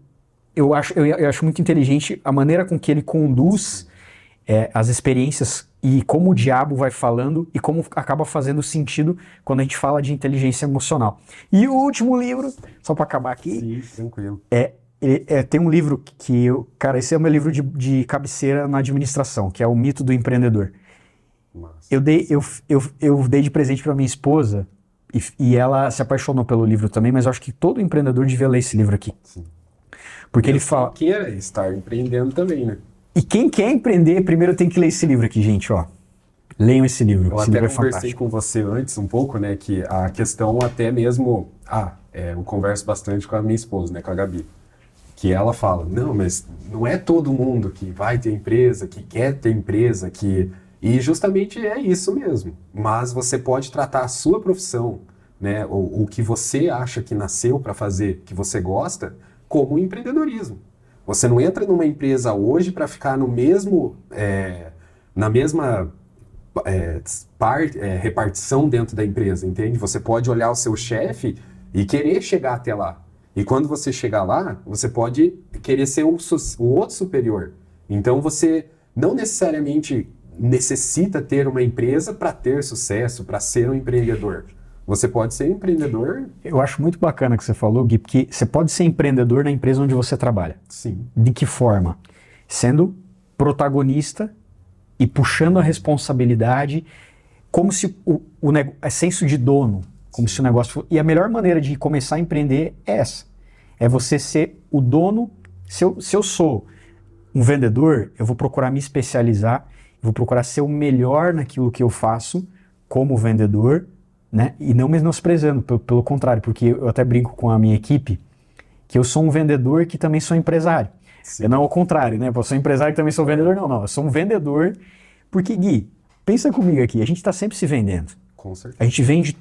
acho muito inteligente a maneira com que ele conduz as experiências e como o diabo vai falando e como acaba fazendo sentido quando a gente fala de inteligência emocional. E o último livro, só para acabar aqui... Sim, tranquilo. Tem um livro cara, esse é o meu livro de cabeceira na administração, que é O Mito do Empreendedor. Massa. Eu dei de presente para minha esposa e ela se apaixonou pelo livro também, mas eu acho que todo empreendedor devia ler esse livro aqui. Sim. Porque ele fala... Quem quer estar empreendendo também, né? E quem quer empreender, primeiro tem que ler esse livro aqui, gente, ó. Leiam esse livro. Eu Esse até livro é conversei fantástico. com você antes um pouco, né? Que a questão até mesmo... eu converso bastante com a minha esposa, né? Com a Gabi. Que ela fala, não, mas não é todo mundo que vai ter empresa, que quer ter empresa, que... E justamente é isso mesmo. Mas você pode tratar a sua profissão, né? O que você acha que nasceu para fazer, que você gosta, como empreendedorismo. Você não entra numa empresa hoje para ficar no mesmo... na mesma... repartição dentro da empresa, entende? Você pode olhar o seu chefe e querer chegar até lá. E quando você chegar lá, você pode querer ser o outro superior. Então você não necessariamente necessita ter uma empresa para ter sucesso, para ser um empreendedor. Você pode ser empreendedor... Eu acho muito bacana o que você falou, Gui, porque você pode ser empreendedor na empresa onde você trabalha. Sim. De que forma? Sendo protagonista e puxando a responsabilidade como se é senso de dono, como se o negócio... E a melhor maneira de começar a empreender é essa. É você ser o dono. Se eu sou um vendedor, eu vou procurar me especializar, eu vou procurar ser o melhor naquilo que eu faço como vendedor, né? E não menosprezando, pelo contrário, porque eu até brinco com a minha equipe que eu sou um vendedor que também sou empresário. Sim. Eu não ao contrário, né? Eu sou empresário que também sou vendedor. Não. Eu sou um vendedor porque, Gui, pensa comigo aqui, a gente está sempre se vendendo. Com certeza. A gente vende...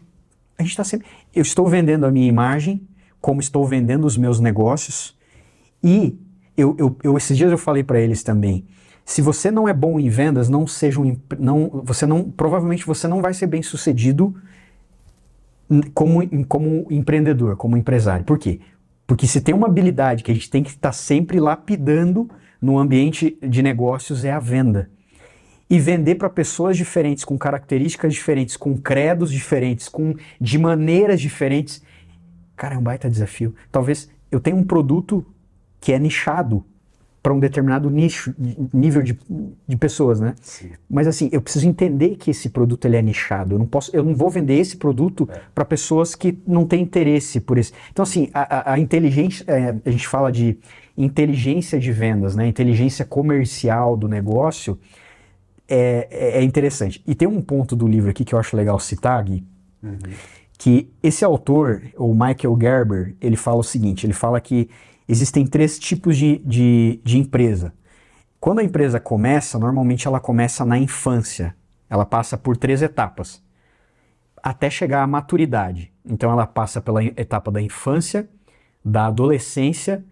A gente está sempre... Eu estou vendendo a minha imagem, como estou vendendo os meus negócios. E esses dias eu falei para eles também, se você não é bom em vendas, provavelmente você não vai ser bem sucedido como empreendedor, como empresário. Por quê? Porque se tem uma habilidade que a gente tem que estar sempre lapidando no ambiente de negócios é a venda. E vender para pessoas diferentes, com características diferentes, com credos diferentes, de maneiras diferentes. Cara, é um baita desafio. Talvez eu tenha um produto que é nichado para um determinado nicho, nível de pessoas, né? Sim. Mas assim, eu preciso entender que esse produto ele é nichado. Eu não vou vender esse produto para pessoas que não têm interesse por esse. Então assim, a inteligência, a gente fala de inteligência de vendas, né? Inteligência comercial do negócio é interessante. E tem um ponto do livro aqui que eu acho legal citar, Gui, que esse autor, o Michael Gerber, ele fala o seguinte, ele fala que existem 3 tipos de empresa. Quando a empresa começa, normalmente ela começa na infância. Ela passa por 3 etapas, até chegar à maturidade. Então ela passa pela etapa da infância, da adolescência,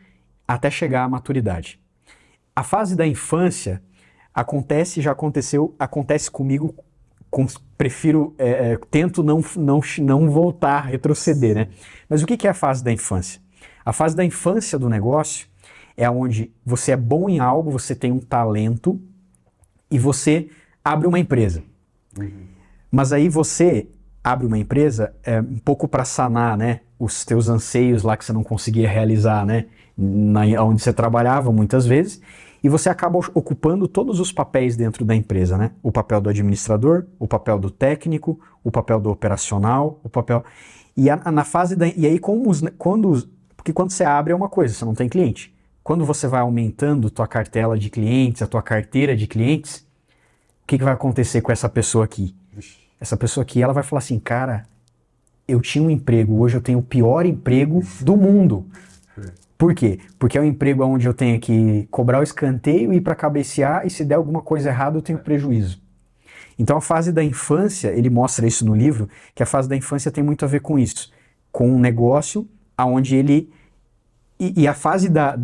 até chegar à maturidade. A fase da infância acontece comigo, tento não voltar, retroceder, né? Mas o que é a fase da infância? A fase da infância do negócio é onde você é bom em algo, você tem um talento e você abre uma empresa. Mas aí você abre uma empresa um pouco para sanar, né, os teus anseios lá que você não conseguia realizar, né, onde você trabalhava muitas vezes, e você acaba ocupando todos os papéis dentro da empresa, né? O papel do administrador, o papel do técnico, o papel do operacional, Na fase e aí, porque quando você abre é uma coisa, você não tem cliente. Quando você vai aumentando tua cartela de clientes, a tua carteira de clientes, o que vai acontecer com essa pessoa aqui? Essa pessoa aqui, ela vai falar assim, cara, eu tinha um emprego, hoje eu tenho o pior emprego do mundo. Por quê? Porque é um emprego onde eu tenho que cobrar o escanteio, ir para cabecear, e se der alguma coisa errada eu tenho prejuízo. Então a fase da infância, ele mostra isso no livro, que a fase da infância tem muito a ver com isso, com um negócio onde ele... E a fase da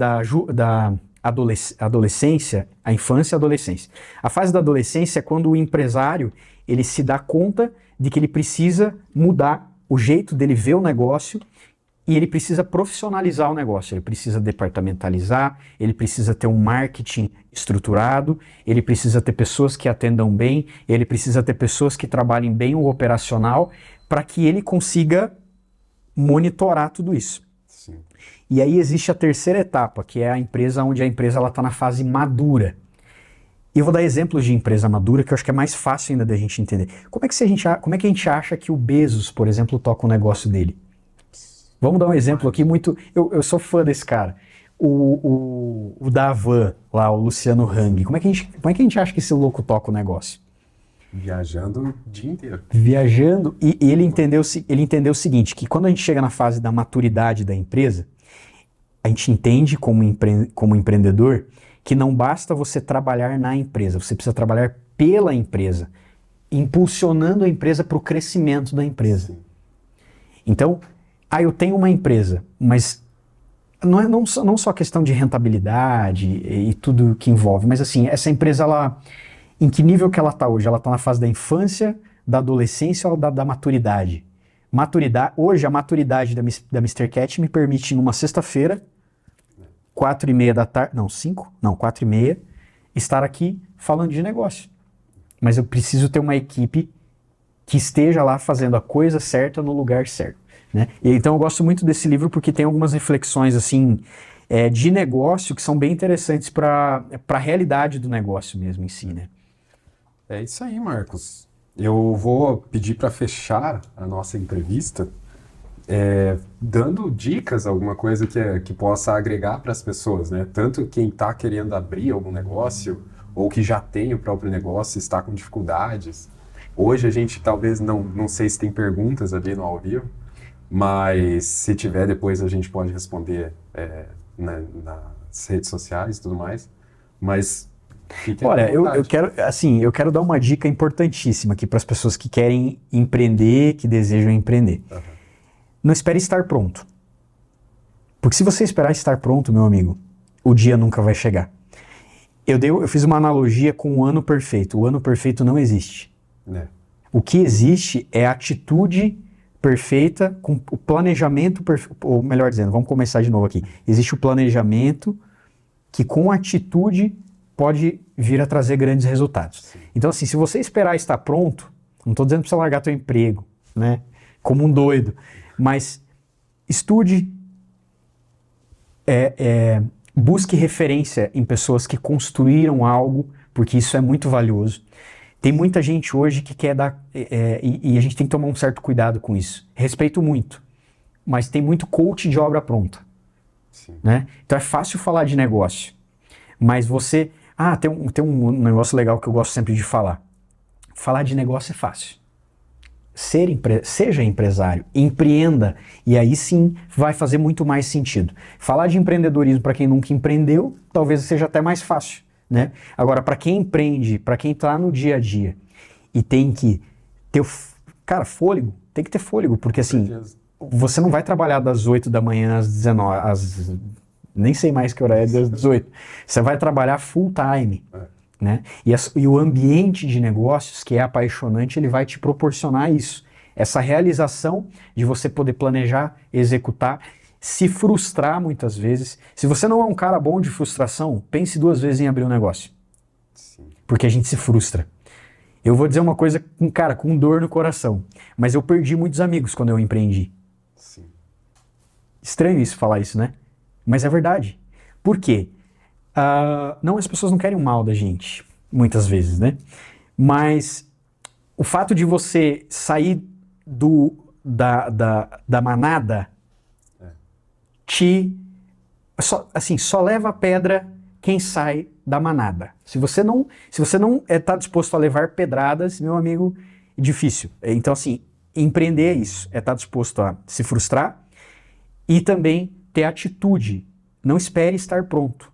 adolescência, a infância e a adolescência. A fase da adolescência é quando o empresário, ele se dá conta de que ele precisa mudar o jeito dele ver o negócio e ele precisa profissionalizar o negócio, ele precisa departamentalizar, ele precisa ter um marketing estruturado, ele precisa ter pessoas que atendam bem, ele precisa ter pessoas que trabalhem bem o operacional para que ele consiga monitorar tudo isso. Sim. E aí existe a terceira etapa, que é a empresa onde a empresa está na fase madura. E eu vou dar exemplos de empresa madura que eu acho que é mais fácil ainda da gente entender. Como é que a gente acha que o Bezos, por exemplo, toca o negócio dele? Vamos dar um exemplo aqui muito... Eu sou fã desse cara. O da Havan, lá, o Luciano Hang. Como é que a gente acha que esse louco toca o negócio? Viajando o dia inteiro. Viajando, e ele entendeu o seguinte, que quando a gente chega na fase da maturidade da empresa, a gente entende como empreendedor que não basta você trabalhar na empresa, você precisa trabalhar pela empresa, impulsionando a empresa para o crescimento da empresa. Sim. Então, eu tenho uma empresa, mas não só questão de rentabilidade e tudo que envolve, mas assim, essa empresa, em que nível que ela está hoje? Ela está na fase da infância, da adolescência ou da maturidade? Hoje, a maturidade da Mr. Cat me permite, numa sexta-feira, 4h30 da tarde, 4h30, estar aqui falando de negócio. Mas eu preciso ter uma equipe que esteja lá fazendo a coisa certa no lugar certo, né? E então eu gosto muito desse livro porque tem algumas reflexões assim, de negócio que são bem interessantes para a realidade do negócio mesmo em si, né? É isso aí, Marcos. Eu vou pedir para fechar a nossa entrevista dando dicas, alguma coisa que possa agregar para as pessoas, né? Tanto quem está querendo abrir algum negócio ou que já tem o próprio negócio e está com dificuldades. Hoje a gente talvez não sei se tem perguntas ali no ao vivo, mas se tiver depois a gente pode responder nas redes sociais e tudo mais. Mas olha, eu quero dar uma dica importantíssima aqui para as pessoas que querem empreender, que desejam empreender. Uhum. Não espere estar pronto. Porque se você esperar estar pronto, meu amigo, o dia nunca vai chegar. Eu fiz uma analogia com o ano perfeito. O ano perfeito não existe. O que existe é a atitude perfeita, com o planejamento perfeito. Ou melhor dizendo, vamos começar de novo aqui. Existe o planejamento que com atitude pode vir a trazer grandes resultados. Sim. Então assim, se você esperar estar pronto, não estou dizendo para você largar teu emprego, né, como um doido, mas estude, busque referência em pessoas que construíram algo, porque isso é muito valioso. Tem muita gente hoje que quer dar, e a gente tem que tomar um certo cuidado com isso. Respeito muito, mas tem muito coach de obra pronta. Sim. Né? Então é fácil falar de negócio, mas você... tem um negócio legal que eu gosto sempre de falar. Falar de negócio é fácil. Seja empresário, empreenda, e aí sim vai fazer muito mais sentido. Falar de empreendedorismo para quem nunca empreendeu, talvez seja até mais fácil, né? Agora, para quem empreende, para quem está no dia a dia e tem que ter, fôlego, tem que ter fôlego, porque assim, você não vai trabalhar das 8 da manhã às 19, nem sei mais que hora é, das 18. Você vai trabalhar full time. Né? E o ambiente de negócios, que é apaixonante, ele vai te proporcionar isso. Essa realização de você poder planejar, executar, se frustrar muitas vezes. Se você não é um cara bom de frustração, pense 2 vezes em abrir um negócio. Sim. Porque a gente se frustra. Eu vou dizer uma coisa, com dor no coração, mas eu perdi muitos amigos quando eu empreendi. Sim. Estranho isso, falar isso, né? Mas é verdade. Por quê? Não, as pessoas não querem o mal da gente, muitas vezes, né? Mas o fato de você sair da manada só leva a pedra quem sai da manada. Se você não está disposto a levar pedradas, meu amigo, é difícil. Então, assim, empreender é isso, é estar disposto a se frustrar e também ter atitude. Não espere estar pronto.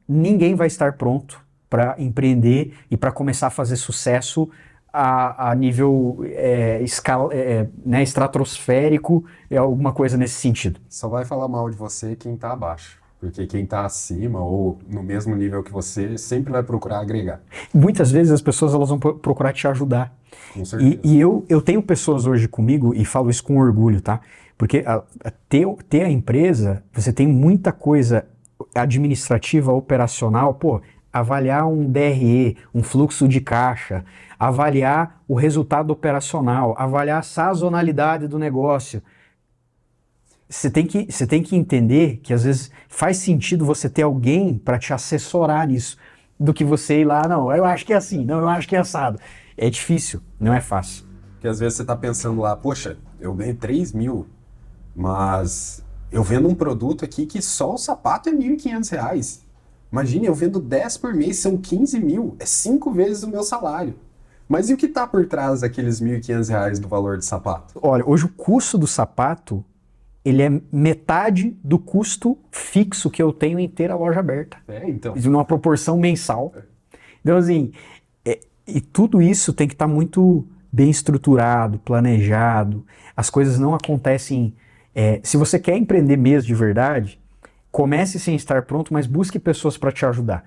Ninguém vai estar pronto para empreender e para começar a fazer sucesso a nível estratosférico, alguma coisa nesse sentido. Só vai falar mal de você quem está abaixo. Porque quem está acima ou no mesmo nível que você sempre vai procurar agregar. Muitas vezes as pessoas elas vão procurar te ajudar. Com certeza. E eu tenho pessoas hoje comigo e falo isso com orgulho, tá? Porque ter a empresa, você tem muita coisa administrativa, operacional, avaliar um DRE, um fluxo de caixa, avaliar o resultado operacional, avaliar a sazonalidade do negócio. Você tem que entender que às vezes faz sentido você ter alguém para te assessorar nisso, do que você ir lá, não, eu acho que é assim, não, eu acho que é assado. É difícil, não é fácil. Porque às vezes você está pensando lá, poxa, eu ganhei 3 mil, mas eu vendo um produto aqui que só o sapato é R$1.500. Imagine, eu vendo 10 por mês, são 15 mil, é 5 vezes o meu salário. Mas e o que está por trás daqueles R$1.500 do valor de sapato? Olha, hoje o custo do sapato ele é metade do custo fixo que eu tenho em ter a loja aberta. Então. Numa proporção mensal. Então, assim, e tudo isso tem que estar muito bem estruturado, planejado. As coisas não acontecem... se você quer empreender mesmo de verdade, comece sem estar pronto, mas busque pessoas para te ajudar.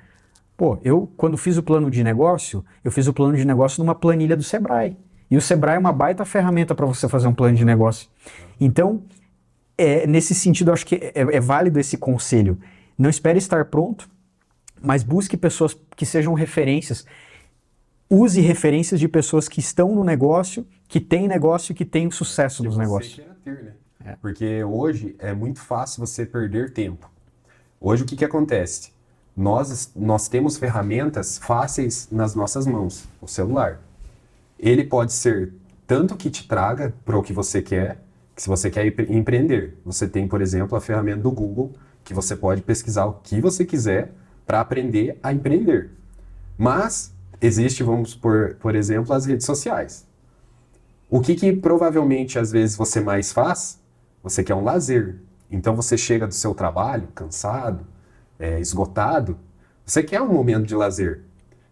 Eu, quando fiz o plano de negócio, eu fiz o plano de negócio numa planilha do Sebrae. E o Sebrae é uma baita ferramenta para você fazer um plano de negócio. Então... nesse sentido, eu acho que é válido esse conselho. Não espere estar pronto, mas busque pessoas que sejam referências. Use referências de pessoas que estão no negócio, que têm negócio e que têm sucesso nos negócios. Você quer ter, né? Porque hoje é muito fácil você perder tempo. Hoje o que acontece? Nós temos ferramentas fáceis nas nossas mãos. O celular. Ele pode ser tanto que te traga para o que você quer, se você quer empreender, você tem, por exemplo, a ferramenta do Google, que você pode pesquisar o que você quiser para aprender a empreender. Mas existe, vamos por exemplo, as redes sociais. O que provavelmente, às vezes, você mais faz? Você quer um lazer. Então você chega do seu trabalho, cansado, esgotado, você quer um momento de lazer.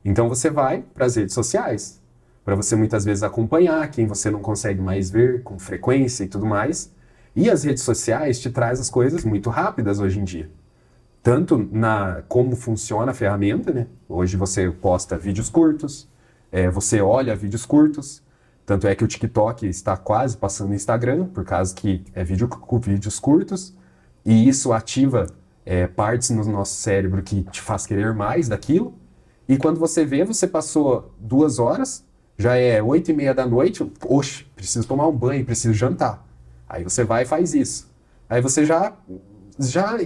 Então você vai para as redes sociais, para você muitas vezes acompanhar quem você não consegue mais ver com frequência e tudo mais. E as redes sociais te trazem as coisas muito rápidas hoje em dia. Tanto como funciona a ferramenta, né? Hoje você posta vídeos curtos, você olha vídeos curtos, tanto é que o TikTok está quase passando no Instagram, por causa que é vídeos curtos, e isso ativa partes no nosso cérebro que te faz querer mais daquilo, e quando você vê, você passou 2 horas, já é 8h30 da noite, oxe, preciso tomar um banho, preciso jantar. Aí você vai e faz isso. Aí você já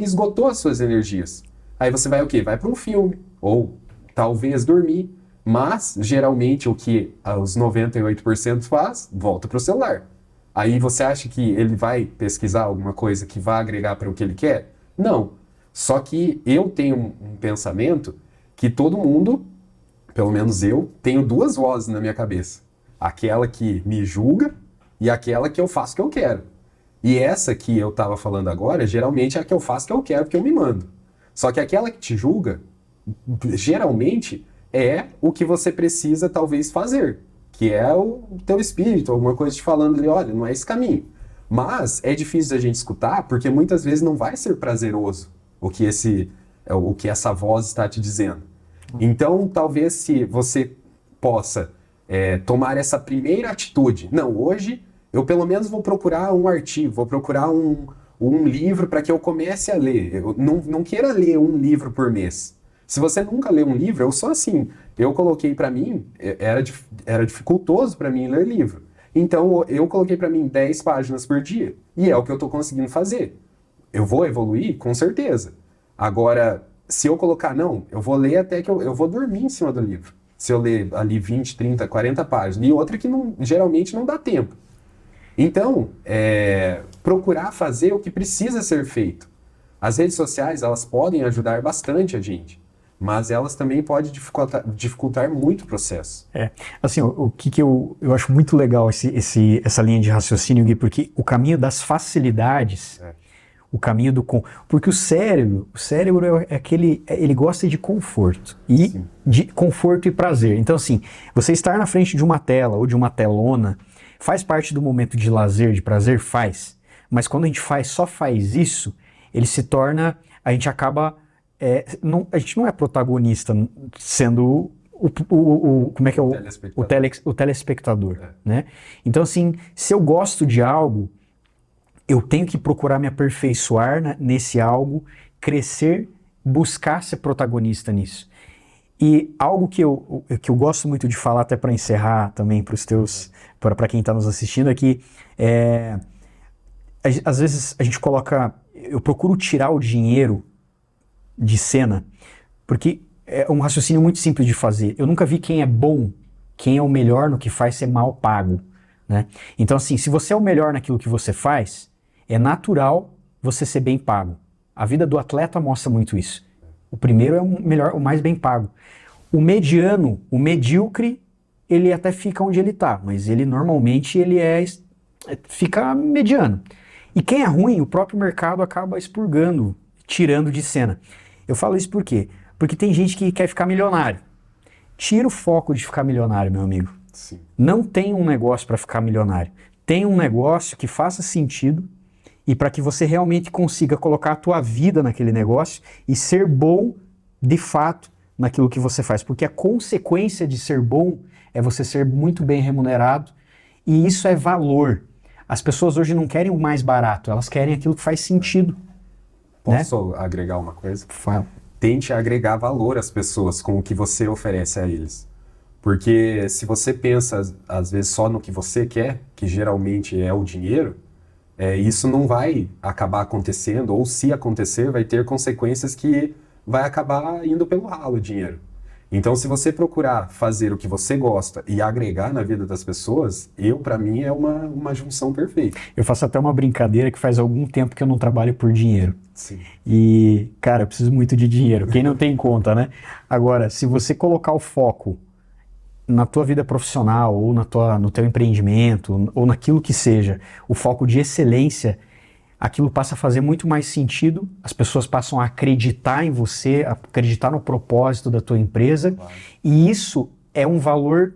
esgotou as suas energias. Aí você vai o quê? Vai para um filme, ou talvez dormir. Mas, geralmente, o que os 98% faz, volta para o celular. Aí você acha que ele vai pesquisar alguma coisa que vai agregar para o que ele quer? Não. Só que eu tenho um pensamento que todo mundo... Pelo menos eu tenho 2 vozes na minha cabeça. Aquela que me julga e aquela que eu faço o que eu quero. E essa que eu estava falando agora, geralmente é a que eu faço o que eu quero, porque eu me mando. Só que aquela que te julga, geralmente, é o que você precisa talvez fazer. Que é o teu espírito, alguma coisa te falando ali, olha, não é esse caminho. Mas é difícil a gente escutar, porque muitas vezes não vai ser prazeroso o que essa voz está te dizendo. Então, talvez se você possa tomar essa primeira atitude. Não, hoje eu pelo menos vou procurar um artigo, vou procurar um livro para que eu comece a ler. Eu não queira ler um livro por mês. Se você nunca leu um livro, eu sou assim. Eu coloquei para mim, era dificultoso para mim ler livro. Então, eu coloquei para mim 10 páginas por dia. E é o que eu estou conseguindo fazer. Eu vou evoluir? Com certeza. Agora... Se eu colocar, não, eu vou ler até que eu vou dormir em cima do livro. Se eu ler ali 20, 30, 40 páginas. E outra que geralmente não dá tempo. Então, procurar fazer o que precisa ser feito. As redes sociais, elas podem ajudar bastante a gente, mas elas também podem dificultar muito o processo. Assim, o que eu acho muito legal essa linha de raciocínio, Gui, porque o caminho das facilidades, o caminho porque o cérebro é aquele, ele gosta de conforto, de conforto e prazer. Então, assim, você estar na frente de uma tela ou de uma telona faz parte do momento de lazer, de prazer? Faz. Mas quando a gente só faz isso, ele se torna, a gente acaba, a gente não é protagonista sendo como é que é o telespectador, né? Então, assim, se eu gosto de algo, eu tenho que procurar me aperfeiçoar nesse algo, crescer, buscar ser protagonista nisso. E algo que eu gosto muito de falar, até para encerrar também para quem está nos assistindo, é que às vezes a gente eu procuro tirar o dinheiro de cena, porque é um raciocínio muito simples de fazer. Eu nunca vi quem é bom, quem é o melhor no que faz ser mal pago, né? Então, assim, se você é o melhor naquilo que você faz, é natural você ser bem pago. A vida do atleta mostra muito isso. O primeiro é o mais bem pago. O mediano, o medíocre, ele até fica onde ele está, mas ele normalmente fica mediano. E quem é ruim, o próprio mercado acaba expurgando, tirando de cena. Eu falo isso por quê? Porque tem gente que quer ficar milionário. Tira o foco de ficar milionário, meu amigo. Sim. Não tem um negócio para ficar milionário. Tem um negócio que faça sentido e para que você realmente consiga colocar a tua vida naquele negócio e ser bom, de fato, naquilo que você faz. Porque a consequência de ser bom é você ser muito bem remunerado e isso é valor. As pessoas hoje não querem o mais barato, elas querem aquilo que faz sentido. Posso agregar uma coisa? Fala. Tente agregar valor às pessoas com o que você oferece a eles. Porque se você pensa, às vezes, só no que você quer, que geralmente é o dinheiro, isso não vai acabar acontecendo, ou se acontecer, vai ter consequências que vai acabar indo pelo ralo o dinheiro. Então, se você procurar fazer o que você gosta e agregar na vida das pessoas, para mim, é uma junção perfeita. Eu faço até uma brincadeira que faz algum tempo que eu não trabalho por dinheiro. Sim. E, cara, eu preciso muito de dinheiro. Quem não tem conta, né? Agora, se você colocar o foco na tua vida profissional, ou no teu empreendimento, ou naquilo que seja, o foco de excelência, aquilo passa a fazer muito mais sentido, as pessoas passam a acreditar em você, a acreditar no propósito da tua empresa, claro. E isso é um valor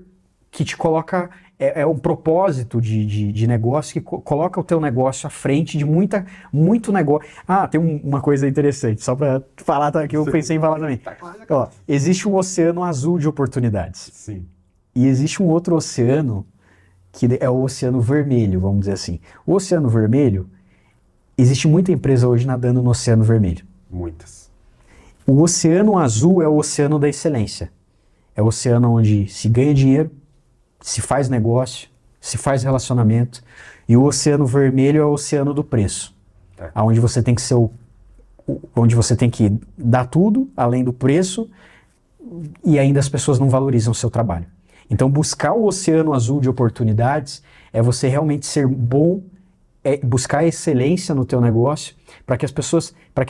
que te coloca, é um propósito de negócio que coloca o teu negócio à frente de muito negócio. Tem uma coisa interessante, só para falar que eu pensei em falar também. Tá claro. Ó, existe um oceano azul de oportunidades. Sim. E existe um outro oceano, que é o oceano vermelho, vamos dizer assim. O oceano vermelho, existe muita empresa hoje nadando no oceano vermelho. Muitas. O oceano azul é o oceano da excelência. É o oceano onde se ganha dinheiro, se faz negócio, se faz relacionamento. E o oceano vermelho é o oceano do preço. Onde você tem que ser onde você tem que dar tudo, além do preço, e ainda as pessoas não valorizam o seu trabalho. Então, buscar o oceano azul de oportunidades é você realmente ser bom, buscar excelência no teu negócio, para que as pessoas, para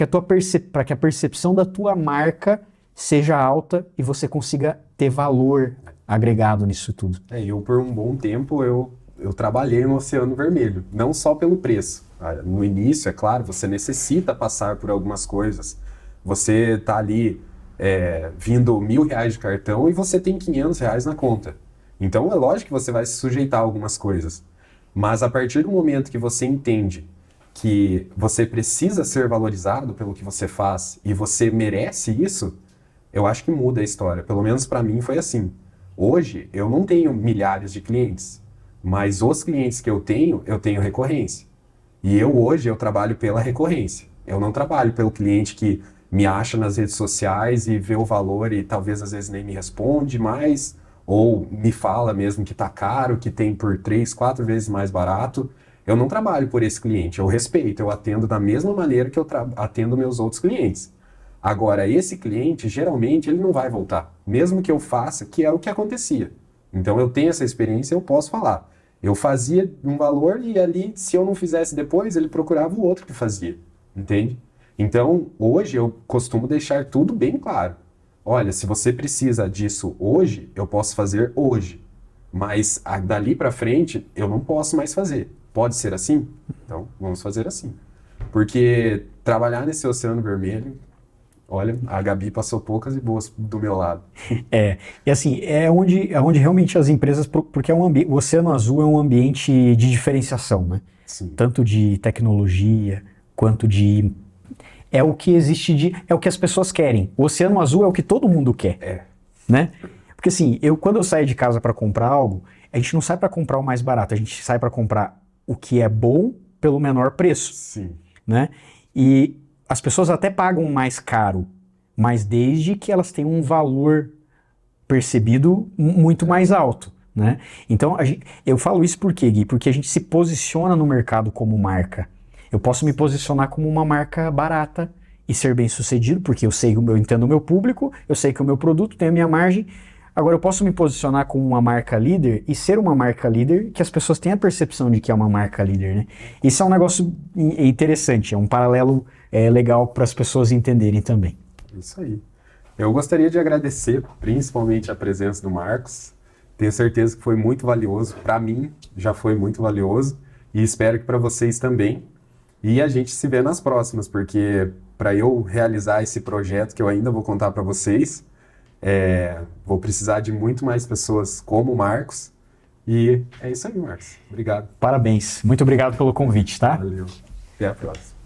que a percepção da tua marca seja alta e você consiga ter valor agregado nisso tudo. Eu por um bom tempo eu trabalhei no Oceano Vermelho, não só pelo preço. No início, é claro, você necessita passar por algumas coisas. Você está ali vindo R$1.000 de cartão e você tem R$500 na conta. Então é lógico que você vai se sujeitar a algumas coisas. Mas a partir do momento que você entende que você precisa ser valorizado pelo que você faz e você merece isso, eu acho que muda a história. Pelo menos para mim foi assim. Hoje eu não tenho milhares de clientes, mas os clientes que eu tenho recorrência. E hoje eu trabalho pela recorrência. Eu não trabalho pelo cliente que me acha nas redes sociais e vê o valor e talvez às vezes nem me responde mais, ou me fala mesmo que tá caro, que tem por 3, 4 vezes mais barato. Eu não trabalho por esse cliente, eu respeito, eu atendo da mesma maneira que eu atendo meus outros clientes. Agora, esse cliente, geralmente, ele não vai voltar, mesmo que eu faça, que é o que acontecia. Então, eu tenho essa experiência, eu posso falar. Eu fazia um valor e ali, se eu não fizesse depois, ele procurava o outro que fazia, entende? Então, hoje eu costumo deixar tudo bem claro. Olha, se você precisa disso hoje, eu posso fazer hoje. Mas dali para frente, eu não posso mais fazer. Pode ser assim? Então, vamos fazer assim. Porque trabalhar nesse oceano vermelho, olha, a Gabi passou poucas e boas do meu lado. E assim, é onde realmente as empresas, porque o Oceano Azul é um ambiente de diferenciação, né? Sim, Tanto de tecnologia, quanto de... É o que existe é o que as pessoas querem. O Oceano Azul é o que todo mundo quer, é, né? Porque assim, quando eu saio de casa para comprar algo, a gente não sai para comprar o mais barato, a gente sai para comprar o que é bom pelo menor preço, sim, né? E as pessoas até pagam mais caro, mas desde que elas tenham um valor percebido muito mais alto, né? Então, eu falo isso por quê, Gui? Porque a gente se posiciona no mercado como marca. Eu posso me posicionar como uma marca barata e ser bem sucedido, porque eu entendo o meu público, eu sei que o meu produto tem a minha margem. Agora, eu posso me posicionar como uma marca líder e ser uma marca líder que as pessoas têm a percepção de que é uma marca líder, né? Isso é um negócio interessante, é um paralelo legal para as pessoas entenderem também. isso aí. Eu gostaria de agradecer principalmente a presença do Marcos. Tenho certeza que foi muito valioso. Para mim, já foi muito valioso. E espero que para vocês também. E a gente se vê nas próximas, porque para eu realizar esse projeto que eu ainda vou contar para vocês, vou precisar de muito mais pessoas como o Marcos. E é isso aí, Marcos. Obrigado. Parabéns. Muito obrigado pelo convite, tá? Valeu. Até a próxima.